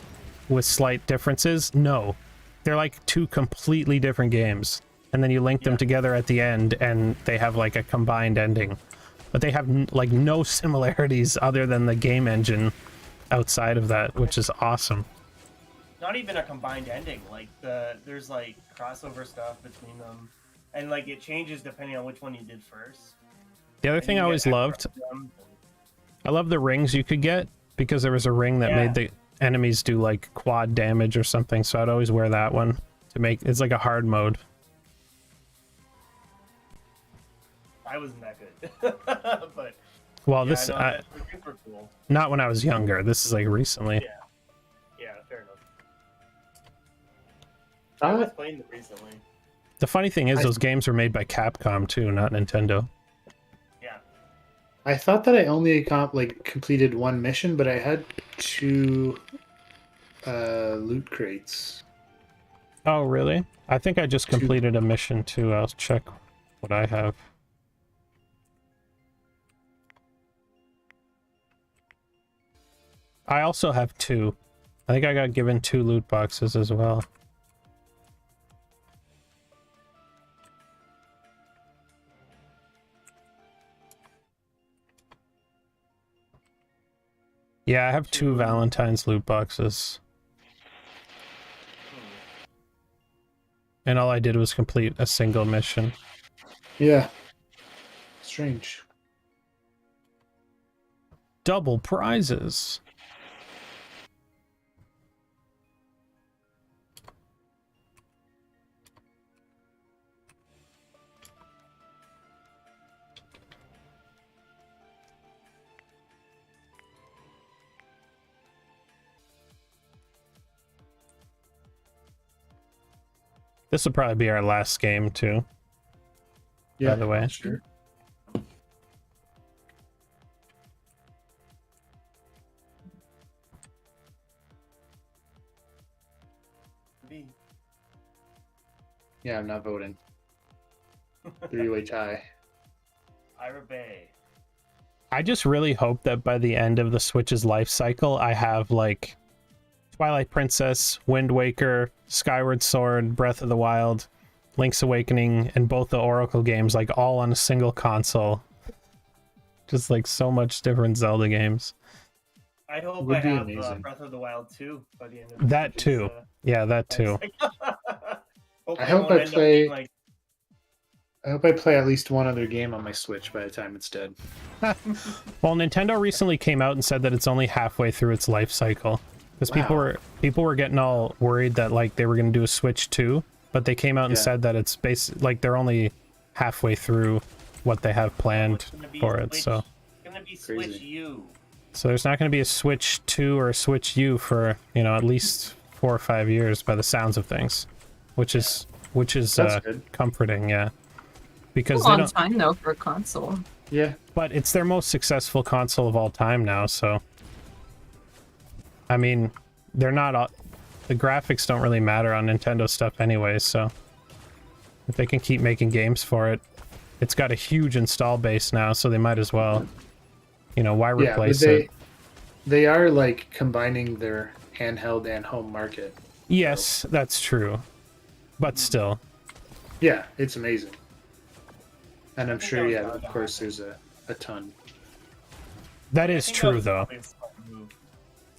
with slight differences? No, they're like 2 completely different games, and then you link them together at the end and they have like a combined ending, but they have like no similarities other than the game engine outside of that, which is awesome. not even a combined ending. Like there's like crossover stuff between them, and like it changes depending on which one you did first. The other And thing you I get always extra loved, items. I love the rings you could get, because there was a ring that Yeah. made the enemies do like quad damage or something, so I'd always wear that one to make, it's like a hard mode. I wasn't that good, but Well, yeah, this no, they're super cool. not when I was younger. This is like recently. Yeah. Yeah, fair enough. I was Uh, playing them recently. The funny thing is, I- those games were made by Capcom too, not Nintendo. Yeah. I thought that I only completed 1 mission, but I had 2 loot crates. Oh, really? I think I just Two. completed a mission too. I'll check what I have. I also have 2. I think I got given 2 loot boxes as well. Yeah, I have 2 Valentine's loot boxes. And all I did was complete a single mission. Yeah. Strange. Double prizes. This will probably be our last game too. Yeah, By the way. sure. B. Yeah, I'm not voting. 3-way tie. Ira Bay. I just really hope that by the end of the Switch's life cycle, I have like Twilight Princess, Wind Waker, Skyward Sword, Breath of the Wild, Link's Awakening, and both the Oracle games like all on a single console. Just like so much different Zelda games. I hope Would I be have amazing. Breath of the Wild 2 by the end of That Switch's, too. Yeah, that too. I hope I won't end up play- being like, I hope I play at least one other game on my Switch by the time it's dead. Well, Nintendo recently came out and said that it's only halfway through its life cycle. Because people were getting all worried that like they were going to do a Switch 2, but they came out and Yeah. said that it's like they're only halfway through what they have planned it's gonna be for it. Switch- So it's gonna be Switch Crazy. U. there's not going to be a Switch 2 or a Switch U for, you know, at least 4 or 5 years by the sounds of things, which is That's good. comforting, yeah. Because A they long don't, time though for a console. Yeah. but it's their most successful console of all time now, so I mean, they're not all, the graphics don't really matter on Nintendo stuff anyway, so if they can keep making games for it, it's got a huge install base now, so they might as well, you know, why Yeah, but replace it? they are like combining their handheld and home market. Yes, that's true, but still. Yeah, it's amazing. And I'm think sure, that was yeah, about of to course, there's a ton. That I is think that true was though. probably a smart move.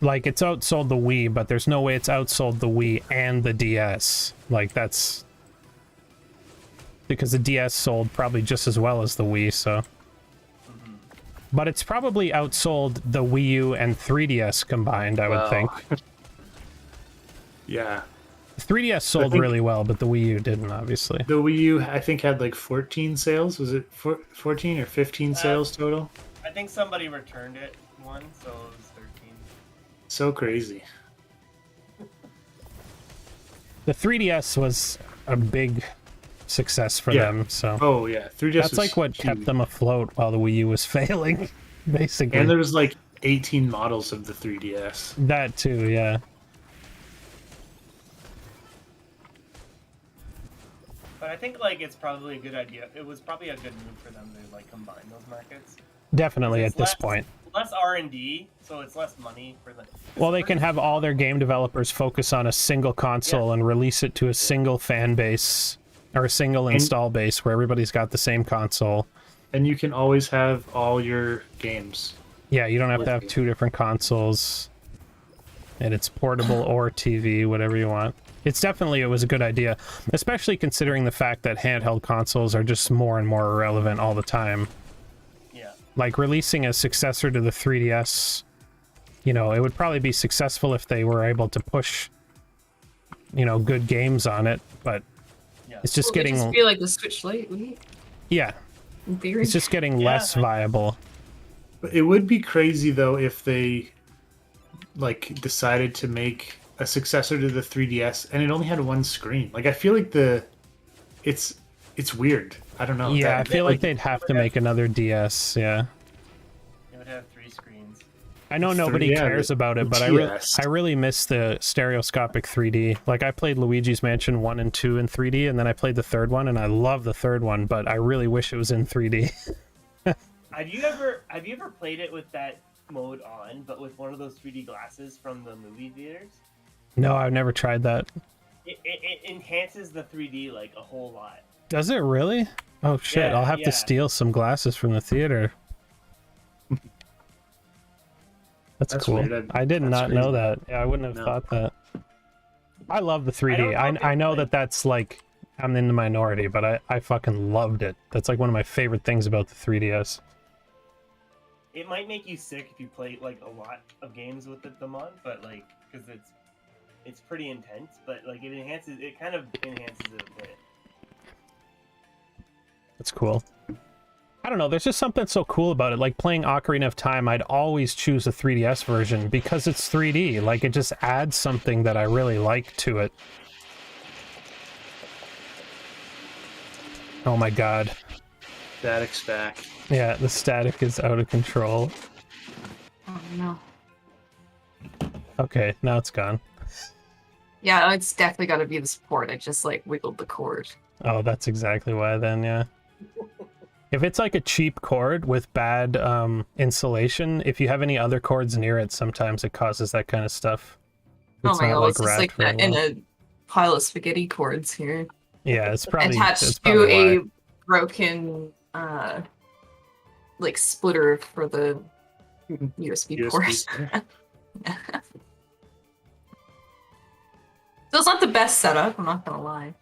Like, it's outsold the Wii, but there's no way it's outsold the Wii and the DS. Like, that's because the DS sold probably just as well as the Wii, so. But it's probably outsold the Wii U and 3DS combined, I would Wow. think. Yeah. 3DS sold think- really well, but the Wii U didn't, obviously. The Wii U, I think, had like 14 sales. Was it 14 or 15 sales total? I think somebody returned it one, so it was 13. So crazy. The 3DS was a big success for Yeah. them, so. Oh, yeah. 3DS That's was like what kept huge. them afloat while the Wii U was failing, basically. And there was like 18 models of the 3DS. That too, yeah. But I think like it's probably a good idea. It was probably a good move for them to like combine those markets. Definitely It's at this less- point. Less R&D, so it's less money for the. Well, they can have all their game developers focus on a single console and release it to a single fan base or a single install base where everybody's got the same console. And you can always have all your games. Yeah, you don't have to have With 2 different consoles. And it's portable or TV, whatever you want. It was a good idea, especially considering the fact that handheld consoles are just more and more irrelevant all the time. Yeah. Like releasing a successor to the 3DS, you know, it would probably be successful if they were able to push, you know, good games on it, but Yeah. it's just Well, it'd getting, just be like the Switch Lite, wouldn't it? yeah, In theory. it's just getting Yeah, less viable. But it would be crazy though if they like decided to make a successor to the 3DS and it only had one screen. Like I feel like it's weird. I don't know. Yeah, I That- feel like they'd have to make another DS, yeah. It would have 3 screens. I know Three- nobody yeah, cares the- about it, the but DS. I really miss the stereoscopic 3D. Like, I played Luigi's Mansion 1 and 2 in 3D, and then I played the third one, and I love the third one, but I really wish it was in 3D. Have you ever played it with that mode on, but with one of those 3D glasses from the movie theaters. No, I've never tried that. It enhances the 3D like a whole lot. Does it really? Oh shit, Yeah, I'll have yeah. to steal some glasses from the theater. That's cool. weird. I did That's not know crazy. that. Yeah, I wouldn't have No. thought that. I love the 3D. don't know if I it's know like- that that's like I'm in the minority, but I fucking loved it. That's like one of my favorite things about the 3DS. It might make you sick if you play like a lot of games with them on, but like because it's pretty intense, but like it kind of enhances it a bit. That's cool. I don't know, there's just something so cool about it. Like playing Ocarina of Time, I'd always choose a 3DS version because it's 3D. Like it just adds something that I really like to it. Oh my god. Static's back. Yeah, the static is out of control. Oh no. Okay, now it's gone. Yeah, it's definitely got to be the support. I just like wiggled the cord. Oh, that's exactly why then, yeah. If it's like a cheap cord with bad insulation, if you have any other cords near it, sometimes it causes that kind of stuff. Oh It's my not, god, it's just wrapped like very that in well. a pile of spaghetti cords here. Yeah, it's probably that's Attached probably to a why. broken like splitter for the USB port. So it's not the best setup, I'm not gonna lie.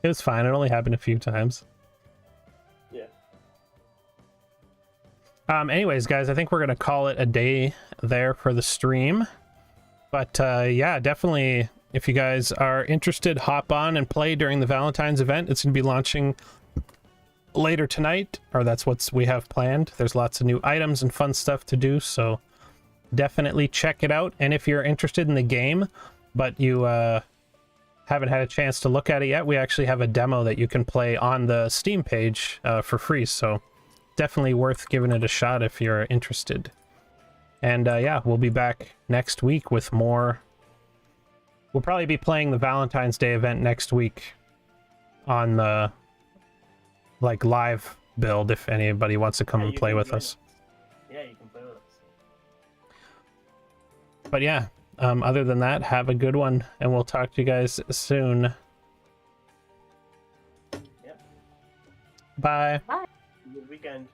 It was fine. It only happened a few times. Yeah. Anyways, guys, I think we're gonna call it a day there for the stream. But yeah, definitely, if you guys are interested, hop on and play during the Valentine's event. It's gonna be launching later tonight, or that's what we have planned. There's lots of new items and fun stuff to do, so definitely check it out. And if you're interested in the game, but you haven't had a chance to look at it yet, we actually have a demo that you can play on the Steam page for free, so definitely worth giving it a shot if you're interested. And yeah, we'll be back next week with more. We'll probably be playing the Valentine's Day event next week on the like live build if anybody wants to come Yeah, and you play can with join us. Yeah, you can play with us. But yeah, other than that, have a good one, and we'll talk to you guys soon. Yep. Bye. Good weekend.